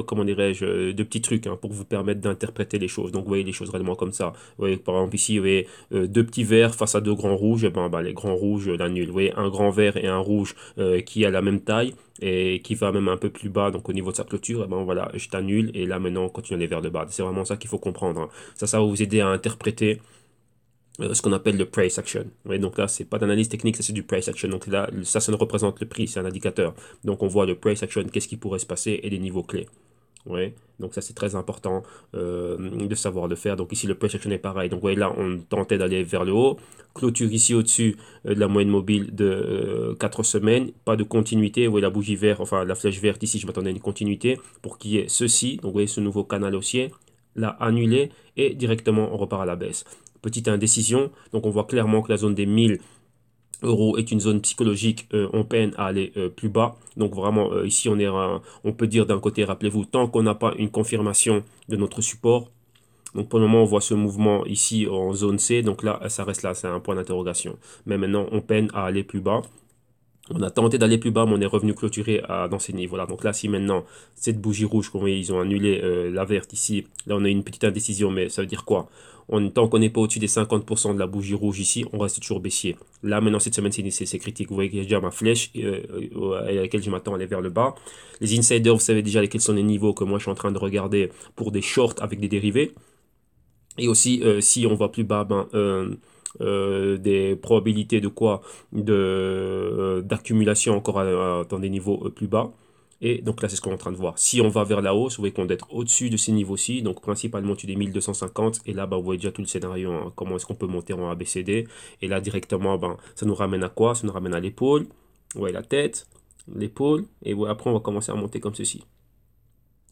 comment dirais-je, de petits trucs, hein, pour vous permettre d'interpréter les choses. Donc vous voyez les choses réellement comme ça. Vous voyez par exemple ici, vous voyez deux petits verts face à deux grands rouges, et ben, les grands rouges l'annulent. Vous voyez un grand vert et un rouge qui a la même taille et qui va même un peu plus bas, donc au niveau de sa clôture, et ben voilà, je t'annule et là maintenant on continue à aller vers le bas. C'est vraiment ça qu'il faut comprendre, hein. Ça va vous aider à interpréter ce qu'on appelle le price action. Ouais, donc là, c'est pas d'analyse technique, ça c'est du price action. Donc là, ça ne représente le prix, c'est un indicateur. Donc on voit le price action, qu'est-ce qui pourrait se passer et les niveaux clés. Ouais, donc ça c'est très important de savoir le faire. Donc ici le price action est pareil. Donc voyez là on tentait d'aller vers le haut. Clôture ici au-dessus de la moyenne mobile de 4 semaines. Pas de continuité. Vous voyez la bougie verte, enfin la flèche verte ici, je m'attendais à une continuité pour qu'il y ait ceci. Donc vous voyez ce nouveau canal haussier. Là annulé et directement on repart à la baisse. Petite indécision. Donc on voit clairement que la zone des 1000 € est une zone psychologique, on peine à aller plus bas. Donc vraiment, ici, on peut dire d'un côté, rappelez-vous, tant qu'on n'a pas une confirmation de notre support, donc pour le moment, on voit ce mouvement ici en zone C, donc là, ça reste là, c'est un point d'interrogation. Mais maintenant, on peine à aller plus bas. On a tenté d'aller plus bas, mais on est revenu clôturer dans ces niveaux-là. Donc là, si maintenant, cette bougie rouge, comme vous voyez, ils ont annulé la verte ici, là, on a une petite indécision, mais ça veut dire quoi? Tant qu'on n'est pas au-dessus des 50% de la bougie rouge ici, on reste toujours baissier. Là, maintenant, cette semaine, c'est critique. Vous voyez que j'ai déjà ma flèche à laquelle je m'attends à aller vers le bas. Les insiders, vous savez déjà lesquels sont les niveaux que moi, je suis en train de regarder pour des shorts avec des dérivés. Et aussi, si on va plus bas, des probabilités de quoi d'accumulation encore dans des niveaux plus bas. Et donc là, c'est ce qu'on est en train de voir. Si on va vers la hausse, vous voyez qu'on doit être au-dessus de ces niveaux-ci, donc principalement au-dessus des 1250. Et là, vous voyez déjà tout le scénario, hein, comment est-ce qu'on peut monter en ABCD. Et là, directement, ça nous ramène à quoi? Ça nous ramène à l'épaule. Ouais, la tête, l'épaule. Et ouais, après, on va commencer à monter comme ceci.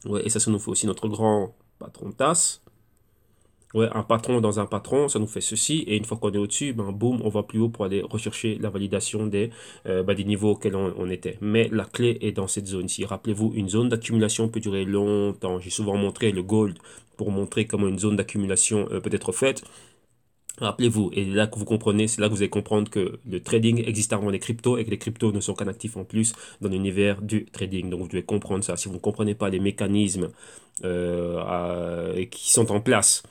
Ouais, et ça nous fait aussi notre grand patron de tasse. Ouais, un patron dans un patron, ça nous fait ceci. Et une fois qu'on est au-dessus, boum, on va plus haut pour aller rechercher la validation des niveaux auxquels on était. Mais la clé est dans cette zone-ci. Rappelez-vous, une zone d'accumulation peut durer longtemps. J'ai souvent montré le gold pour montrer comment une zone d'accumulation peut être faite. Rappelez-vous, et là que vous comprenez, c'est là que vous allez comprendre que le trading existe avant les cryptos et que les cryptos ne sont qu'un actif en plus dans l'univers du trading. Donc vous devez comprendre ça. Si vous ne comprenez pas les mécanismes qui sont en place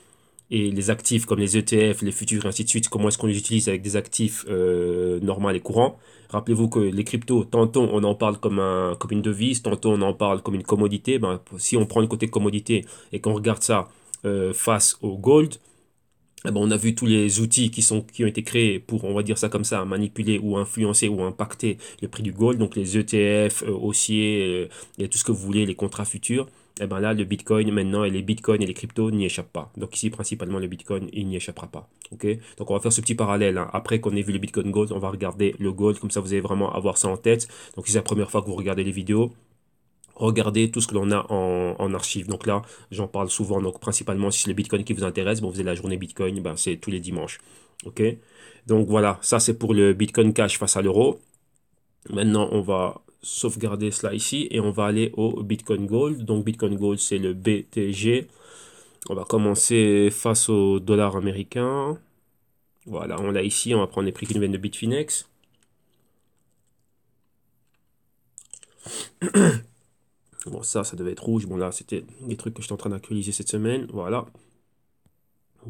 et les actifs comme les ETF, les futurs, et ainsi de suite, comment est-ce qu'on les utilise avec des actifs normaux et courants. Rappelez-vous que les cryptos, tantôt on en parle comme une devise, tantôt on en parle comme une commodité. Si on prend le côté commodité et qu'on regarde ça face au gold, on a vu tous les outils qui ont été créés pour, on va dire ça comme ça, manipuler ou influencer ou impacter le prix du gold, donc les ETF, haussiers, et tout ce que vous voulez, les contrats futurs. Et ben là, le Bitcoin maintenant et les Bitcoins et les cryptos n'y échappent pas. Donc ici, principalement, le Bitcoin, il n'y échappera pas. Ok. Donc on va faire ce petit parallèle, hein. Après qu'on ait vu le Bitcoin Gold, on va regarder le gold, comme ça vous allez vraiment avoir ça en tête. Donc si c'est la première fois que vous regardez les vidéos, regardez tout ce que l'on a en archive. Donc là, j'en parle souvent. Donc principalement, si c'est le Bitcoin qui vous intéresse, vous avez la journée Bitcoin, c'est tous les dimanches. Ok. Donc voilà, ça c'est pour le Bitcoin Cash face à l'euro. Maintenant, on va sauvegarder cela ici et on va aller au Bitcoin Gold. Donc Bitcoin Gold, c'est le BTG. On va commencer face au dollar américain. Voilà, on l'a ici. On va prendre les prix qui nous viennent de Bitfinex. Bon, ça devait être rouge. Bon, là, c'était des trucs que j'étais en train d'actualiser cette semaine. Voilà.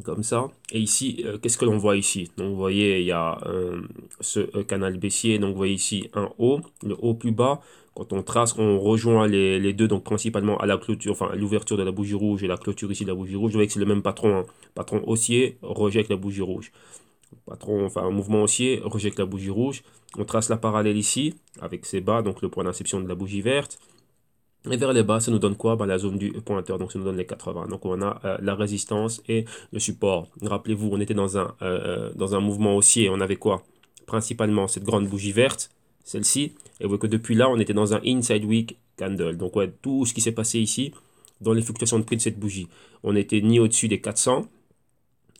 Comme ça. Et ici, qu'est-ce que l'on voit ici? Donc, vous voyez, il y a ce canal baissier. Donc, vous voyez ici un haut, le haut plus bas. Quand on trace, on rejoint les deux, donc principalement à la clôture, enfin à l'ouverture de la bougie rouge et la clôture ici de la bougie rouge. Vous voyez que c'est le même patron, hein. Patron haussier, rejette la bougie rouge. Patron, enfin un mouvement haussier, rejette la bougie rouge. On trace la parallèle ici, avec ses bas, donc le point d'inception de la bougie verte. Et vers les bas, ça nous donne quoi? La zone du pointeur, donc ça nous donne les 80. Donc on a la résistance et le support. Rappelez-vous, on était dans un mouvement haussier. On avait quoi? Principalement cette grande bougie verte, celle-ci. Et vous voyez que depuis là, on était dans un inside week candle. Donc ouais, tout ce qui s'est passé ici, dans les fluctuations de prix de cette bougie. On n'était ni au-dessus des 400.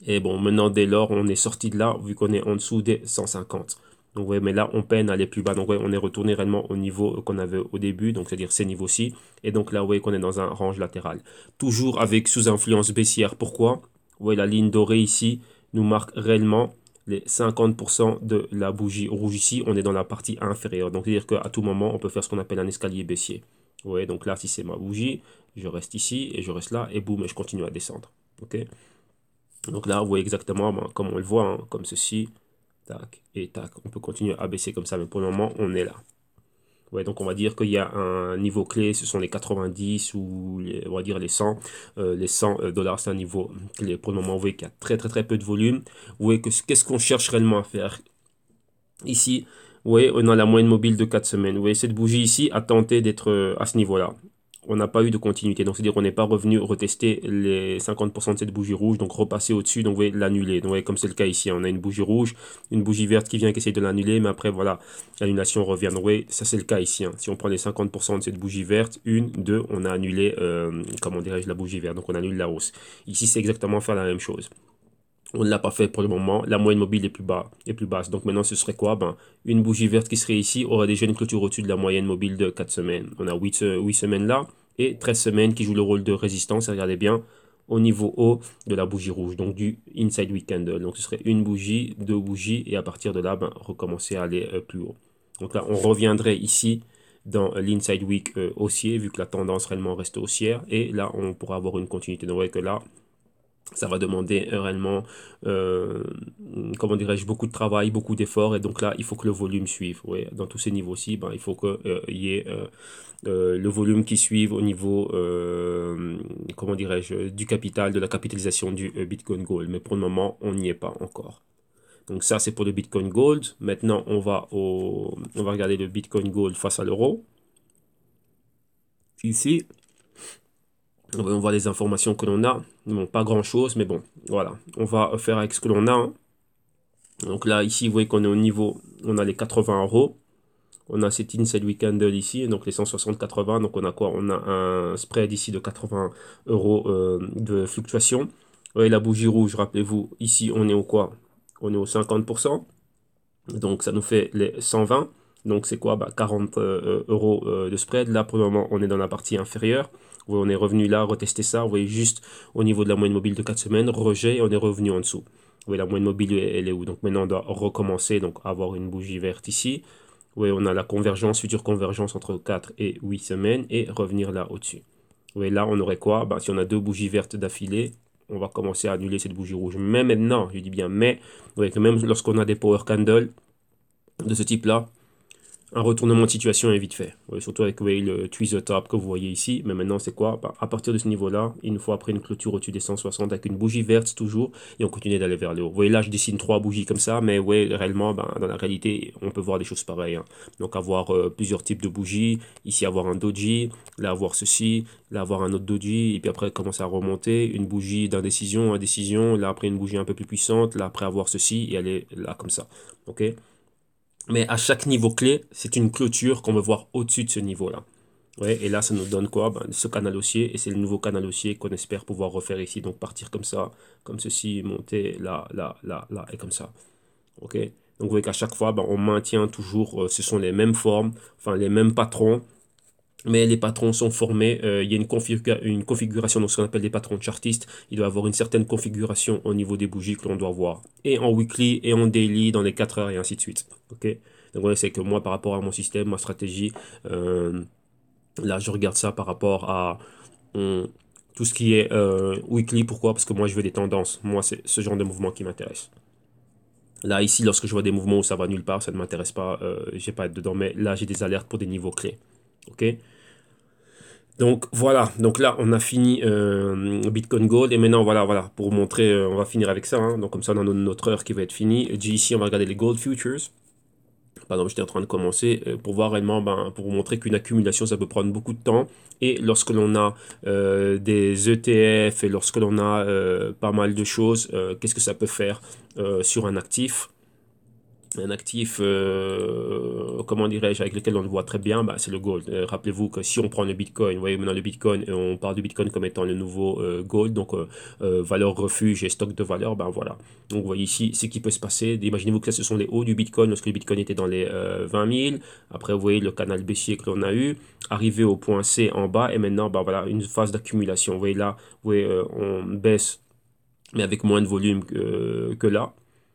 Et bon, maintenant, dès lors, on est sorti de là, vu qu'on est en dessous des 150. Donc, ouais, mais là, on peine à aller plus bas. Donc, ouais, on est retourné réellement au niveau qu'on avait au début, donc c'est-à-dire ces niveaux-ci. Et donc, là, vous voyez qu'on est dans un range latéral. Toujours avec sous influence baissière. Pourquoi? Vous voyez, la ligne dorée ici nous marque réellement les 50% de la bougie rouge ici. On est dans la partie inférieure. Donc, c'est-à-dire qu'à tout moment, on peut faire ce qu'on appelle un escalier baissier. Vous voyez, donc là, si c'est ma bougie, je reste ici et je reste là et boum, et je continue à descendre. Ok? Donc là, vous voyez exactement comme on le voit, hein, comme ceci, tac, et tac. On peut continuer à baisser comme ça, mais pour le moment, on est là. Ouais, donc on va dire qu'il y a un niveau clé, ce sont les 90 ou on va dire les 100. Les 100 dollars, c'est un niveau clé. Pour le moment, vous voyez qu'il y a très peu de volume. Vous voyez que qu'est-ce qu'on cherche réellement à faire ici? Vous voyez, on a la moyenne mobile de 4 semaines. Vous voyez, cette bougie ici a tenté d'être à ce niveau-là. On n'a pas eu de continuité. Donc, c'est-à-dire qu'on n'est pas revenu retester les 50% de cette bougie rouge, donc repasser au-dessus, donc vous voyez, l'annuler. Donc, vous voyez, comme c'est le cas ici, on a une bougie rouge, une bougie verte qui vient, qui essaie de l'annuler, mais après, voilà, l'annulation revient. Donc, vous voyez, ça c'est le cas ici. Si on prend les 50% de cette bougie verte, une, deux, on a annulé, comment dirais-je, la bougie verte. Donc, on annule la hausse. Ici, c'est exactement faire la même chose. On ne l'a pas fait pour le moment. La moyenne mobile est plus basse. Donc maintenant, ce serait quoi? Ben, une bougie verte qui serait ici aura déjà une clôture au-dessus de la moyenne mobile de 4 semaines. On a 8 semaines là et 13 semaines qui jouent le rôle de résistance. Regardez bien au niveau haut de la bougie rouge, donc du inside week candle. Donc ce serait une bougie, deux bougies et à partir de là, ben, recommencer à aller plus haut. Donc là, on reviendrait ici dans l'inside week haussier vu que la tendance réellement reste haussière et là, on pourra avoir une continuité. Donc vous voyez que là, ça va demander réellement, comment dirais-je, beaucoup de travail, beaucoup d'efforts. Et donc là, il faut que le volume suive. Ouais, dans tous ces niveaux-ci, ben, il faut qu'il y ait le volume qui suive au niveau, comment dirais-je, du capital, de la capitalisation du Bitcoin Gold. Mais pour le moment, on n'y est pas encore. Donc ça, c'est pour le Bitcoin Gold. Maintenant, on va regarder le Bitcoin Gold face à l'euro. Ici, on voit les informations que l'on a. Bon, pas grand-chose, mais bon, voilà. On va faire avec ce que l'on a. Hein. Donc là, ici, vous voyez qu'on est au niveau, on a les 80 euros. On a cet inside week candle ici, donc les 160-80. Donc on a quoi? On a un spread ici de 80 euros de fluctuation. Vous voyez la bougie rouge, rappelez-vous, ici on est au quoi? On est au 50%. Donc ça nous fait les 120. Donc c'est quoi? Bah, 40 euros de spread. Là pour le moment on est dans la partie inférieure. Vous voyez, on est revenu là, retester ça. Vous voyez juste au niveau de la moyenne mobile de 4 semaines, rejet, et on est revenu en dessous. Vous voyez la moyenne mobile elle est où? Donc maintenant on doit recommencer, donc avoir une bougie verte ici. Vous voyez, on a la convergence, future convergence entre 4 et 8 semaines et revenir là au-dessus. Vous voyez là on aurait quoi? Bah, si on a deux bougies vertes d'affilée, on va commencer à annuler cette bougie rouge. Mais maintenant, je dis bien mais, vous voyez que même lorsqu'on a des power candles de ce type-là, un retournement de situation est vite fait. Ouais, surtout avec le tweezer top que vous voyez ici. Mais maintenant, c'est quoi? Bah, à partir de ce niveau-là, il nous faut après une clôture au-dessus des 160 avec une bougie verte toujours. Et on continue d'aller vers le haut. Vous voyez là, je dessine trois bougies comme ça. Mais ouais, réellement, bah, dans la réalité, on peut voir des choses pareilles. Hein. Donc avoir plusieurs types de bougies. Ici, avoir un doji. Là, avoir ceci. Là, avoir un autre doji. Et puis après, commencer à remonter. Une bougie d'indécision, indécision. Là, après, une bougie un peu plus puissante. Là, après, avoir ceci. Et aller là, comme ça. OK? Mais à chaque niveau clé, c'est une clôture qu'on veut voir au-dessus de ce niveau-là. Ouais, et là, ça nous donne quoi? Ben, ce canal haussier, et c'est le nouveau canal haussier qu'on espère pouvoir refaire ici. Donc partir comme ça, comme ceci, monter là, là, là, là, et comme ça. Ok? Donc vous voyez qu'à chaque fois, ben, on maintient toujours, ce sont les mêmes formes, enfin les mêmes patrons, mais les patrons sont formés. Il y a une configuration, donc ce qu'on appelle des patrons chartistes. Il doit avoir une certaine configuration au niveau des bougies que l'on doit voir. Et en weekly, et en daily, dans les 4 heures, et ainsi de suite. Ok? Donc ouais, c'est que moi, par rapport à mon système, ma stratégie, là, je regarde ça par rapport à tout ce qui est weekly. Pourquoi? Parce que moi, je veux des tendances. Moi, c'est ce genre de mouvement qui m'intéresse. Là, ici, lorsque je vois des mouvements où ça va nulle part, ça ne m'intéresse pas. J'ai pas à être dedans. Mais là, j'ai des alertes pour des niveaux clés. Ok? Donc voilà, donc là on a fini Bitcoin Gold et maintenant voilà, pour vous montrer, on va finir avec ça, hein. Donc comme ça on a notre heure qui va être finie. Ici on va regarder les Gold Futures. Par exemple, j'étais en train de commencer pour voir réellement, ben, pour vous montrer qu'une accumulation ça peut prendre beaucoup de temps et lorsque l'on a des ETF et lorsque l'on a pas mal de choses, qu'est-ce que ça peut faire sur un actif? Un actif, comment dirais-je, avec lequel on le voit très bien, bah, c'est le gold. Rappelez-vous que si on prend le Bitcoin, vous voyez maintenant le Bitcoin, on parle du Bitcoin comme étant le nouveau gold, donc valeur refuge et stock de valeur, ben voilà. Donc vous voyez ici ce qui peut se passer. Imaginez-vous que là ce sont les hauts du Bitcoin lorsque le Bitcoin était dans les 20 000. Après vous voyez le canal baissier que l'on a eu, arrivé au point C en bas et maintenant ben voilà une phase d'accumulation. Vous voyez là, vous voyez, on baisse mais avec moins de volume que là.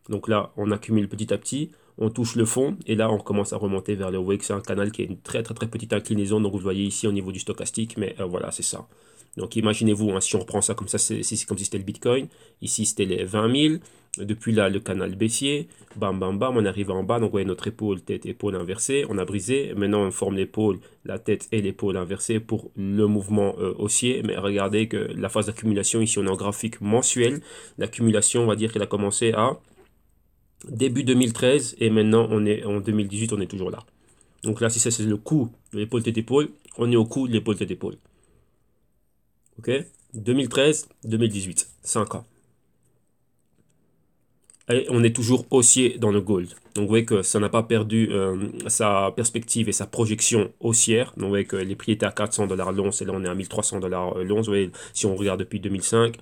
Donc là, on accumule petit à petit. on touche le fond et là on commence à remonter vers le haut. Vous voyez que c'est un canal qui a une très très très petite inclinaison, donc vous le voyez ici au niveau du stochastique, mais voilà, c'est ça. Donc imaginez-vous, hein, si on reprend ça comme ça, c'est comme si c'était le Bitcoin. Ici c'était les 20 000. Depuis là, le canal baissier, bam bam bam, on arrive en bas. Donc vous voyez notre épaule, tête, épaule inversée. On a brisé. Maintenant on forme l'épaule, la tête et l'épaule inversée pour le mouvement haussier. Mais regardez que la phase d'accumulation, ici on est en graphique mensuel. L'accumulation, on va dire qu'elle a commencé à début 2013 et maintenant on est en 2018, on est toujours là. Donc là, si ça c'est le coup de l'épaule tête épaule, on est au coup de l'épaule tête épaule. Ok, 2013, 2018, 5 ans. Et on est toujours haussier dans le gold. Donc vous voyez que ça n'a pas perdu sa perspective et sa projection haussière. Donc vous voyez que les prix étaient à 400 $ l'once et là on est à 1300 $ l'once. Vous voyez, si on regarde depuis 2005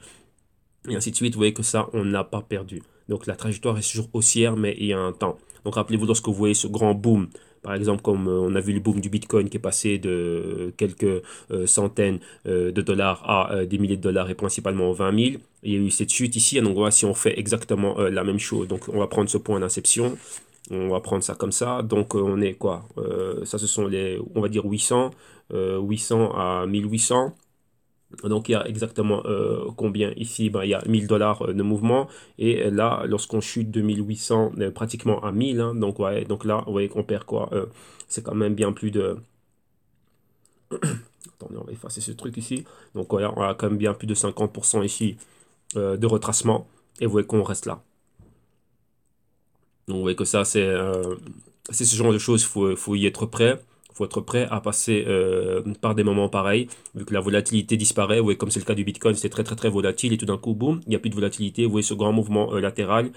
et ainsi de suite, vous voyez que ça, on n'a pas perdu. Donc la trajectoire est toujours haussière, mais il y a un temps. Donc rappelez-vous, lorsque vous voyez ce grand boom, par exemple, comme on a vu le boom du Bitcoin qui est passé de quelques centaines de dollars à des milliers de dollars et principalement 20 000, il y a eu cette chute ici. Donc voilà, si on fait exactement la même chose, donc on va prendre ce point d'inception, on va prendre ça comme ça. Donc on est quoi? Ça, ce sont les, on va dire 800, 800 à 1800. Donc il y a exactement combien ici? Ben, il y a 1000 $ de mouvement et là lorsqu'on chute de 1800 pratiquement à 1000, hein, donc, ouais, donc là vous voyez qu'on perd quoi? C'est quand même bien plus de... Attendez, on va effacer ce truc ici. Donc voilà, on a quand même bien plus de 50% ici de retracement et vous voyez qu'on reste là. Donc vous voyez que ça c'est ce genre de choses, faut y être prêt. Faut être prêt à passer par des moments pareils, vu que la volatilité disparaît. Vous voyez, comme c'est le cas du Bitcoin, c'est très très très volatile et tout d'un coup, boum, il n'y a plus de volatilité. Vous voyez ce grand mouvement latéral.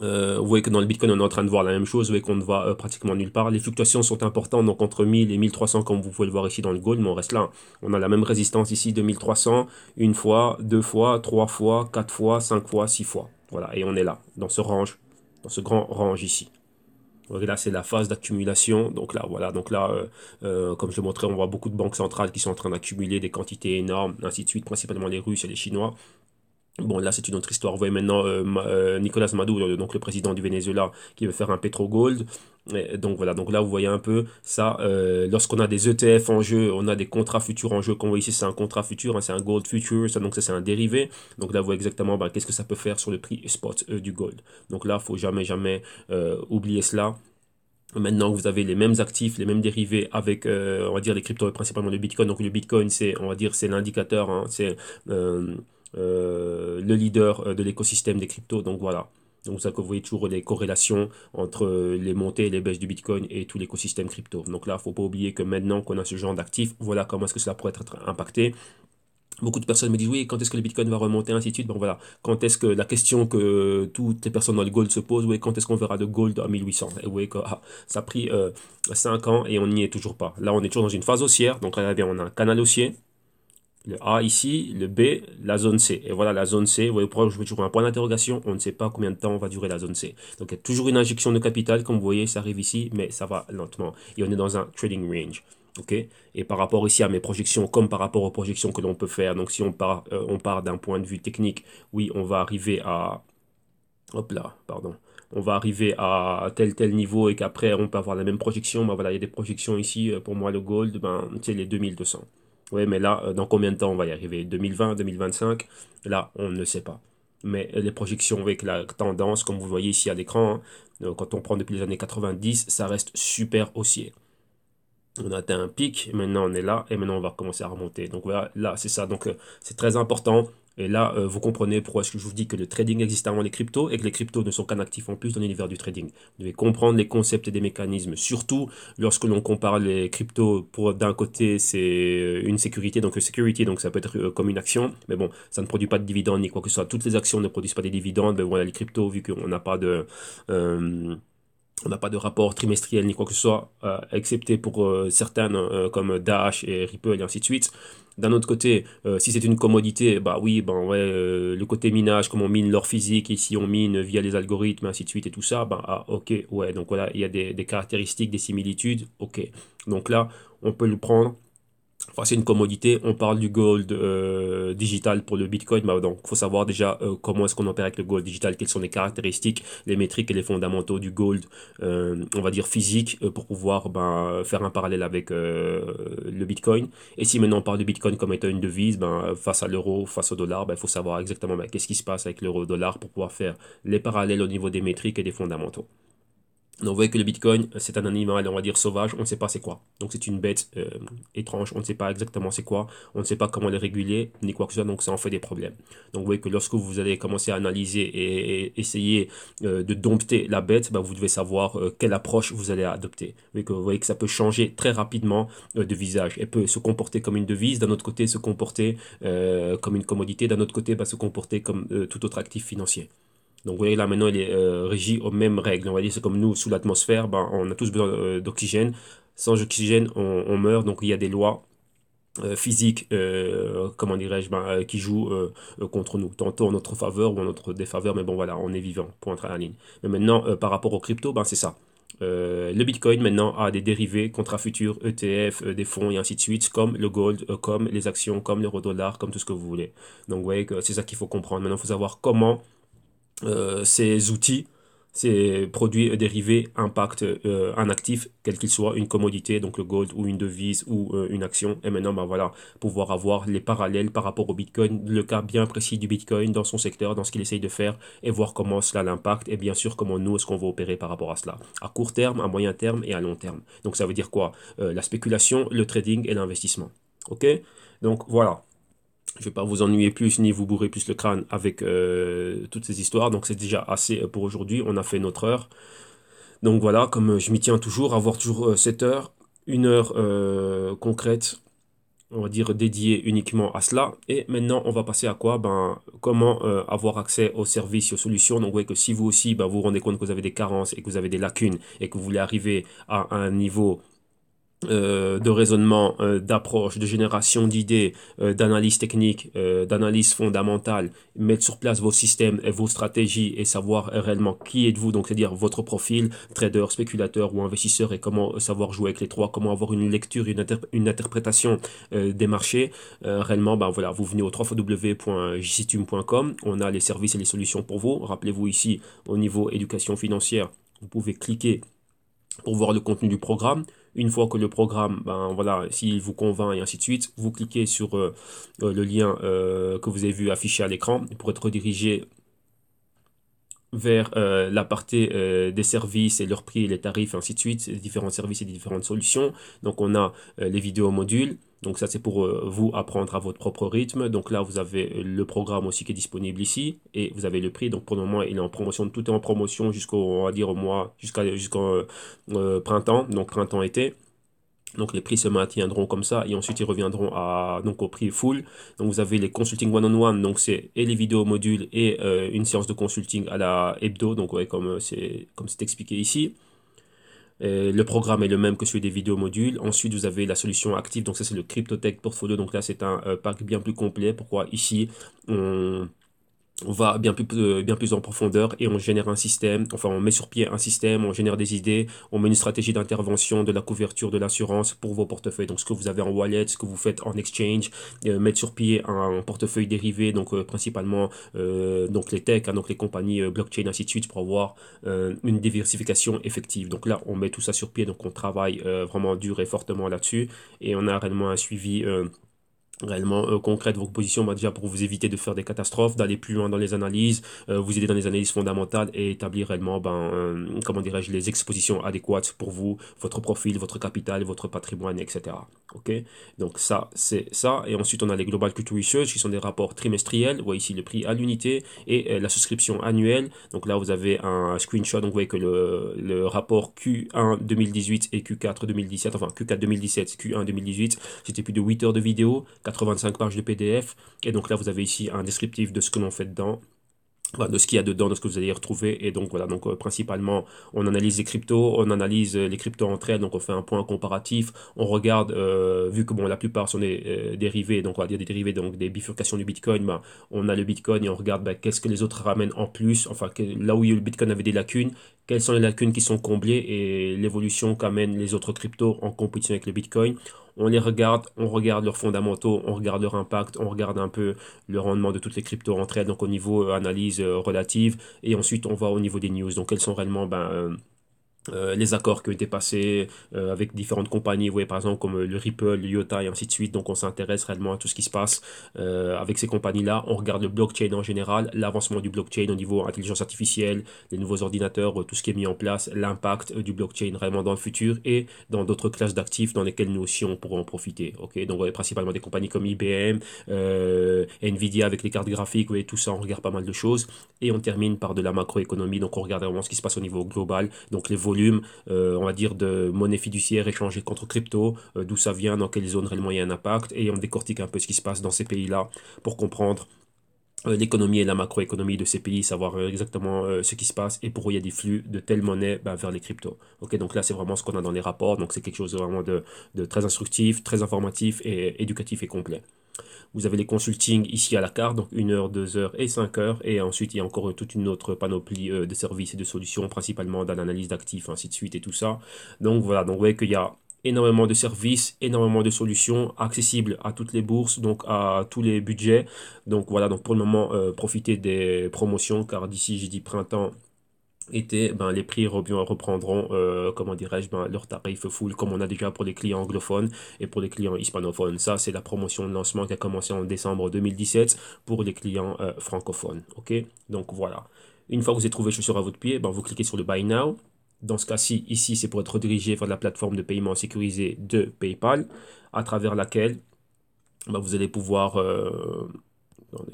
Vous voyez que dans le Bitcoin, on est en train de voir la même chose. Vous voyez qu'on ne va pratiquement nulle part. Les fluctuations sont importantes, donc entre 1000 et 1300, comme vous pouvez le voir ici dans le gold, mais on reste là. On a la même résistance ici de 1300, une fois, deux fois, trois fois, quatre fois, cinq fois, six fois. Voilà, et on est là, dans ce range, dans ce grand range ici. Donc là, c'est la phase d'accumulation. Donc là, voilà. Donc là, comme je le montrais, on voit beaucoup de banques centrales qui sont en train d'accumuler des quantités énormes, ainsi de suite, principalement les Russes et les Chinois. Bon, là, c'est une autre histoire. Vous voyez maintenant Nicolas Maduro, donc le président du Venezuela, qui veut faire un pétro-gold. Donc voilà, donc là, vous voyez un peu ça. Lorsqu'on a des ETF en jeu, on a des contrats futurs en jeu. Comme vous voyez ici, c'est un contrat futur, hein, c'est un gold future. Ça, donc ça, c'est un dérivé. Donc là, vous voyez exactement qu'est-ce que ça peut faire sur le prix spot du gold. Donc là, il faut jamais, jamais oublier cela. Maintenant que vous avez les mêmes actifs, les mêmes dérivés avec, on va dire, les cryptos et principalement le Bitcoin. Donc le Bitcoin, c'est, on va dire, c'est l'indicateur, hein, c'est le leader de l'écosystème des cryptos. Donc voilà. Donc ça que vous voyez toujours les corrélations entre les montées et les baisses du Bitcoin et tout l'écosystème crypto. Donc là, il ne faut pas oublier que maintenant qu'on a ce genre d'actifs, voilà comment est-ce que cela pourrait être impacté. Beaucoup de personnes me disent oui, quand est-ce que le Bitcoin va remonter, ainsi de suite. Bon voilà, quand est-ce que la question que toutes les personnes dans le gold se posent, oui, quand est-ce qu'on verra le gold à 1800? Et vous voyez que ça a pris 5 ans et on n'y est toujours pas. Là, on est toujours dans une phase haussière. Donc regardez, on a un canal haussier, le A ici, le B, la zone C. Et voilà la zone C. Vous voyez pourquoi je mets toujours un point d'interrogation. On ne sait pas combien de temps va durer la zone C. Donc il y a toujours une injection de capital, comme vous voyez, ça arrive ici, mais ça va lentement. Et on est dans un trading range. Ok, et par rapport ici à mes projections, comme par rapport aux projections que l'on peut faire, donc si on part d'un point de vue technique, oui, on va arriver à, hop là, pardon, on va arriver à tel niveau et qu'après on peut avoir la même projection. Ben voilà, il y a des projections ici, pour moi le gold, ben, c'est les 2200. Oui, mais là, dans combien de temps on va y arriver? 2020, 2025? Là, on ne sait pas. Mais les projections avec la tendance, comme vous voyez ici à l'écran, hein, quand on prend depuis les années 90, ça reste super haussier. On a atteint un pic, et maintenant on est là, et maintenant on va commencer à remonter. Donc voilà, là c'est ça, donc c'est très important. Et là, vous comprenez pourquoi est-ce que je vous dis que le trading existe avant les cryptos et que les cryptos ne sont qu'un actif en plus dans l'univers du trading. Vous devez comprendre les concepts et des mécanismes, surtout lorsque l'on compare les cryptos. Pour d'un côté, c'est une sécurité, donc security, donc ça peut être comme une action, mais bon, ça ne produit pas de dividendes ni quoi que ce soit. Toutes les actions ne produisent pas des dividendes, mais voilà, les cryptos, vu qu'on n'a pas de... on n'a pas de rapport trimestriel ni quoi que ce soit, excepté pour certaines comme Dash et Ripple et ainsi de suite. D'un autre côté, si c'est une commodité, bah oui, ben ouais, le côté minage, comme on mine l'or physique, ici on mine via les algorithmes, ainsi de suite et tout ça, bah ah, ok, ouais, donc voilà, il y a des caractéristiques, des similitudes, ok. Donc là, on peut le prendre Enfin, c'est une commodité. On parle du gold digital pour le Bitcoin. Bah, donc, il faut savoir déjà comment est-ce qu'on opère avec le gold digital, quelles sont les caractéristiques, les métriques et les fondamentaux du gold, on va dire physique, pour pouvoir ben, faire un parallèle avec le Bitcoin. Et si maintenant on parle du Bitcoin comme étant une devise, ben, face à l'euro, face au dollar, ben, il faut savoir exactement ben, qu'est-ce qui se passe avec l'euro-dollar pour pouvoir faire les parallèles au niveau des métriques et des fondamentaux. Donc, vous voyez que le Bitcoin, c'est un animal, on va dire sauvage, on ne sait pas c'est quoi. Donc, c'est une bête étrange, on ne sait pas exactement c'est quoi, on ne sait pas comment les réguler, ni quoi que ce soit, donc ça en fait des problèmes. Donc, vous voyez que lorsque vous allez commencer à analyser et essayer de dompter la bête, bah, vous devez savoir quelle approche vous allez adopter. Vous voyez que ça peut changer très rapidement de visage. Elle peut se comporter comme une devise, d'un autre côté se comporter comme une commodité, d'un autre côté se comporter comme tout autre actif financier. Donc, vous voyez, là, maintenant, il est régi aux mêmes règles. On va dire, c'est comme nous, sous l'atmosphère, ben, on a tous besoin d'oxygène. Sans oxygène, on meurt. Donc, il y a des lois physiques, comment dirais-je, ben, qui jouent contre nous. Tantôt en notre faveur ou en notre défaveur. Mais bon, voilà, on est vivant pour entrer à la ligne. Mais maintenant, par rapport aux crypto, ben, c'est ça. Le Bitcoin maintenant a des dérivés, contrats futurs, ETF, des fonds et ainsi de suite, comme le gold, comme les actions, comme l'euro-dollar, comme tout ce que vous voulez. Donc, vous voyez que c'est ça qu'il faut comprendre. Maintenant, il faut savoir comment ces outils, ces produits dérivés impactent un actif, quel qu'il soit, une commodité, donc le gold ou une devise ou une action. Et maintenant, ben voilà, pouvoir avoir les parallèles par rapport au Bitcoin, le cas bien précis du Bitcoin dans son secteur, dans ce qu'il essaye de faire, et voir comment cela l'impacte, et bien sûr comment nous, est-ce qu'on va opérer par rapport à cela, à court terme, à moyen terme et à long terme. Donc ça veut dire quoi? La spéculation, le trading et l'investissement. Ok? Donc voilà. Je ne vais pas vous ennuyer plus ni vous bourrer plus le crâne avec toutes ces histoires. Donc c'est déjà assez pour aujourd'hui. On a fait notre heure. Donc voilà, comme je m'y tiens toujours, avoir toujours 7 heures, une heure concrète, on va dire dédiée uniquement à cela. Et maintenant, on va passer à quoi? Ben, comment avoir accès aux services et aux solutions. Donc vous voyez que si vous aussi, ben, vous vous rendez compte que vous avez des carences et que vous avez des lacunes et que vous voulez arriver à un niveau de raisonnement, d'approche, de génération d'idées, d'analyse technique, d'analyse fondamentale, mettre sur place vos systèmes et vos stratégies et savoir réellement qui êtes-vous, donc c'est-à-dire votre profil, trader, spéculateur ou investisseur et comment savoir jouer avec les trois, comment avoir une lecture, une interprétation des marchés. Réellement, ben voilà, vous venez au www.jctube.com, on a les services et les solutions pour vous. Rappelez-vous ici, au niveau éducation financière, vous pouvez cliquer pour voir le contenu du programme. Une fois que le programme, ben voilà, s'il vous convainc et ainsi de suite, vous cliquez sur le lien que vous avez vu affiché à l'écran pour être redirigé vers la partie des services et leurs prix et les tarifs, ainsi de suite, les différents services et les différentes solutions. Donc, on a les vidéos modules. Donc, ça, c'est pour vous apprendre à votre propre rythme. Donc, là, vous avez le programme aussi qui est disponible ici et vous avez le prix. Donc, pour le moment, il est en promotion. Tout est en promotion jusqu'au, on va dire, au mois, jusqu'au printemps. Donc, printemps-été. Donc les prix se maintiendront comme ça et ensuite ils reviendront à, donc au prix full. Donc vous avez les consulting one-on-one, donc c'est et les vidéos modules et une séance de consulting à la hebdo, donc ouais, comme c'est expliqué ici. Le programme est le même que celui des vidéos modules. Ensuite, vous avez la solution active, donc ça c'est le CryptoTech Portfolio. Donc là, c'est un pack bien plus complet. Pourquoi ici, on va bien plus en profondeur et on génère un système, enfin on met sur pied un système, on génère des idées, on met une stratégie d'intervention, de la couverture, de l'assurance pour vos portefeuilles. Donc ce que vous avez en wallet, ce que vous faites en exchange, mettre sur pied un portefeuille dérivé, donc principalement donc les techs, hein, donc les compagnies blockchain, ainsi de suite, pour avoir une diversification effective. Donc là, on met tout ça sur pied, donc on travaille vraiment dur et fortement là-dessus et on a réellement un suivi réellement concret de vos positions, bah, déjà pour vous éviter de faire des catastrophes, d'aller plus loin dans les analyses, vous aider dans les analyses fondamentales et établir réellement, comment dirais-je, les expositions adéquates pour vous, votre profil, votre capital, votre patrimoine, etc. Ok? Donc ça, c'est ça. Et ensuite, on a les Global Culture Research qui sont des rapports trimestriels. Vous voyez ici le prix à l'unité et la souscription annuelle. Donc là, vous avez un screenshot. Donc vous voyez que le rapport Q1 2018 et Q4 2017, enfin Q4 2017, Q1 2018, c'était plus de 8 heures de vidéo, 85 pages de PDF. Et donc là, vous avez ici un descriptif de ce que l'on fait dedans. Enfin, de ce qu'il y a dedans, de ce que vous allez y retrouver. Et donc voilà, donc principalement, on analyse les cryptos, on analyse les cryptos entre elles, donc on fait un point comparatif, on regarde, vu que bon, la plupart sont des dérivés, donc on va dire des dérivés, donc des bifurcations du Bitcoin, bah, on a le Bitcoin et on regarde bah, qu'est-ce que les autres ramènent en plus, enfin là où le Bitcoin avait des lacunes, quelles sont les lacunes qui sont comblées et l'évolution qu'amènent les autres cryptos en compétition avec le Bitcoin. on les regarde, on regarde leurs fondamentaux, on regarde leur impact, on regarde un peu le rendement de toutes les cryptos entre elles, donc au niveau analyse relative, et ensuite on va au niveau des news, donc quelles sont réellement les accords qui ont été passés avec différentes compagnies, vous voyez par exemple comme le Ripple, le IOTA et ainsi de suite. Donc on s'intéresse réellement à tout ce qui se passe avec ces compagnies-là. On regarde le blockchain en général, l'avancement du blockchain au niveau intelligence artificielle, les nouveaux ordinateurs, tout ce qui est mis en place, l'impact du blockchain réellement dans le futur et dans d'autres classes d'actifs dans lesquelles nous aussi on pourra en profiter. Ok, donc vous voyez principalement des compagnies comme IBM, Nvidia avec les cartes graphiques, vous voyez tout ça, on regarde pas mal de choses. Et on termine par de la macroéconomie, donc on regarde vraiment ce qui se passe au niveau global, donc les volumes, on va dire, de monnaie fiduciaire échangée contre crypto, d'où ça vient, dans quelle zone réellement il y a un impact, et on décortique un peu ce qui se passe dans ces pays-là pour comprendre l'économie et la macroéconomie de ces pays, savoir exactement ce qui se passe et pourquoi il y a des flux de telle monnaie vers les cryptos. Ok, donc là c'est vraiment ce qu'on a dans les rapports, donc c'est quelque chose vraiment de très instructif, très informatif et éducatif et complet. Vous avez les consultings ici à la carte, donc 1 heure, 2 heures et 5 heures. Et ensuite, il y a encore toute une autre panoplie de services et de solutions, principalement dans l'analyse d'actifs, ainsi de suite et tout ça. Donc voilà, donc vous voyez qu'il y a énormément de services, énormément de solutions accessibles à toutes les bourses, donc à tous les budgets. Donc voilà, donc pour le moment, profitez des promotions, car d'ici, j'ai dit printemps, été, les prix reprendront, comment dirais-je, leur tarif full, comme on a déjà pour les clients anglophones et pour les clients hispanophones. Ça, c'est la promotion de lancement qui a commencé en décembre 2017 pour les clients francophones. Ok, donc voilà. Une fois que vous avez trouvé chaussure à votre pied, vous cliquez sur le Buy Now. Dans ce cas-ci, ici, c'est pour être redirigé vers la plateforme de paiement sécurisée de PayPal, à travers laquelle vous allez pouvoir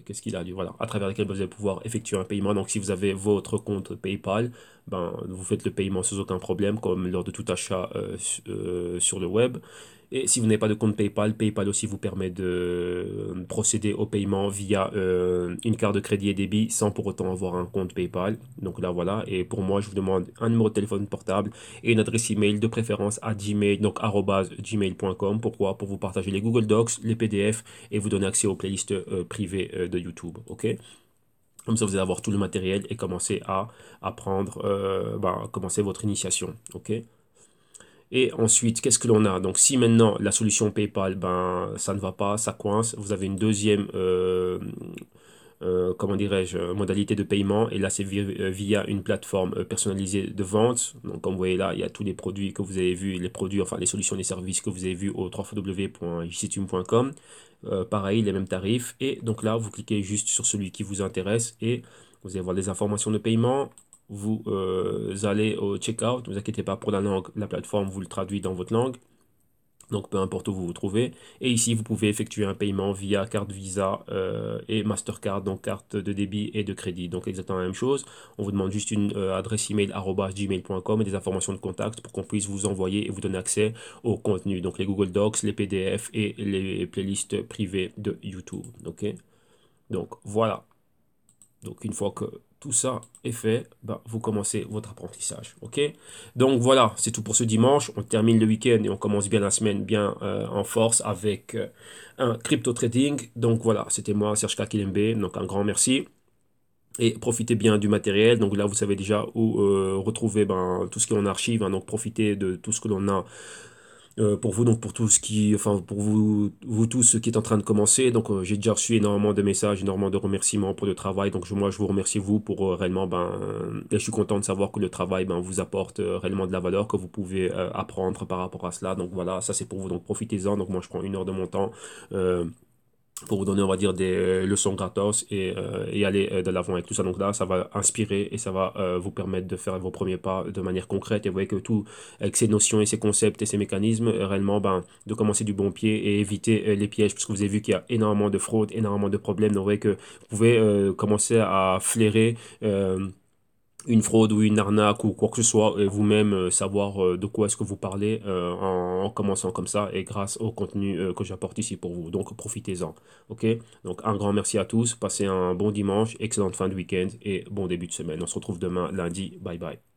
qu'est-ce qu'il a dit? Voilà, à travers lequel vous allez pouvoir effectuer un paiement. Donc, si vous avez votre compte PayPal, vous faites le paiement sans aucun problème, comme lors de tout achat sur le web. Et si vous n'avez pas de compte PayPal, PayPal aussi vous permet de procéder au paiement via une carte de crédit et débit sans pour autant avoir un compte PayPal. Donc là, voilà. Et pour moi, je vous demande un numéro de téléphone portable et une adresse email de préférence à Gmail, donc @gmail.com. Pourquoi? Pour vous partager les Google Docs, les PDF et vous donner accès aux playlists privées de YouTube. Ok? Comme ça, vous allez avoir tout le matériel et commencer à apprendre, commencer votre initiation. Ok? Et ensuite, qu'est-ce que l'on a? Donc, si maintenant la solution PayPal, ça ne va pas, ça coince, vous avez une deuxième, comment dirais-je, modalité de paiement. Et là, c'est via une plateforme personnalisée de vente. Donc, comme vous voyez là, il y a tous les produits que vous avez vus, les produits, enfin les solutions, les services que vous avez vus au www.jctune.com. Pareil, les mêmes tarifs. Et donc là, vous cliquez juste sur celui qui vous intéresse et vous allez voir les informations de paiement. Vous allez au checkout, ne vous inquiétez pas pour la langue, la plateforme vous le traduit dans votre langue. Donc peu importe où vous vous trouvez. Et ici, vous pouvez effectuer un paiement via carte Visa et Mastercard, donc carte de débit et de crédit. Donc exactement la même chose. On vous demande juste une adresse email @gmail.com et des informations de contact pour qu'on puisse vous envoyer et vous donner accès au contenu. Donc les Google Docs, les PDF et les playlists privées de YouTube. Ok. Donc voilà. Donc une fois que tout ça est fait, vous commencez votre apprentissage. Ok? Donc voilà, c'est tout pour ce dimanche. On termine le week-end et on commence bien la semaine, bien en force avec un crypto trading. Donc voilà, c'était moi, Serge Kakilembe. Donc un grand merci. Et profitez bien du matériel. Donc là, vous savez déjà où retrouver tout ce qui est en archive. Hein. Donc profitez de tout ce que l'on a pour vous, donc pour tout ce qui, enfin pour vous tous ce qui est en train de commencer. Donc j'ai déjà reçu énormément de messages, énormément de remerciements pour le travail. Donc moi je vous remercie vous pour réellement et je suis content de savoir que le travail vous apporte réellement de la valeur, que vous pouvez apprendre par rapport à cela. Donc voilà, ça c'est pour vous. Donc profitez-en. Donc moi je prends 1 heure de mon temps. Pour vous donner, on va dire, des leçons gratos et aller de l'avant avec tout ça. Donc là, ça va inspirer et ça va vous permettre de faire vos premiers pas de manière concrète. Et vous voyez que tout, avec ces notions et ces concepts et ces mécanismes, réellement, de commencer du bon pied et éviter les pièges. Parce que vous avez vu qu'il y a énormément de fraudes, énormément de problèmes. Donc vous voyez que vous pouvez commencer à flairer une fraude ou une arnaque ou quoi que ce soit et vous-même savoir de quoi est-ce que vous parlez en commençant comme ça et grâce au contenu que j'apporte ici pour vous. Donc profitez-en. Ok? Donc un grand merci à tous. Passez un bon dimanche, excellente fin de week-end et bon début de semaine. On se retrouve demain lundi. Bye bye.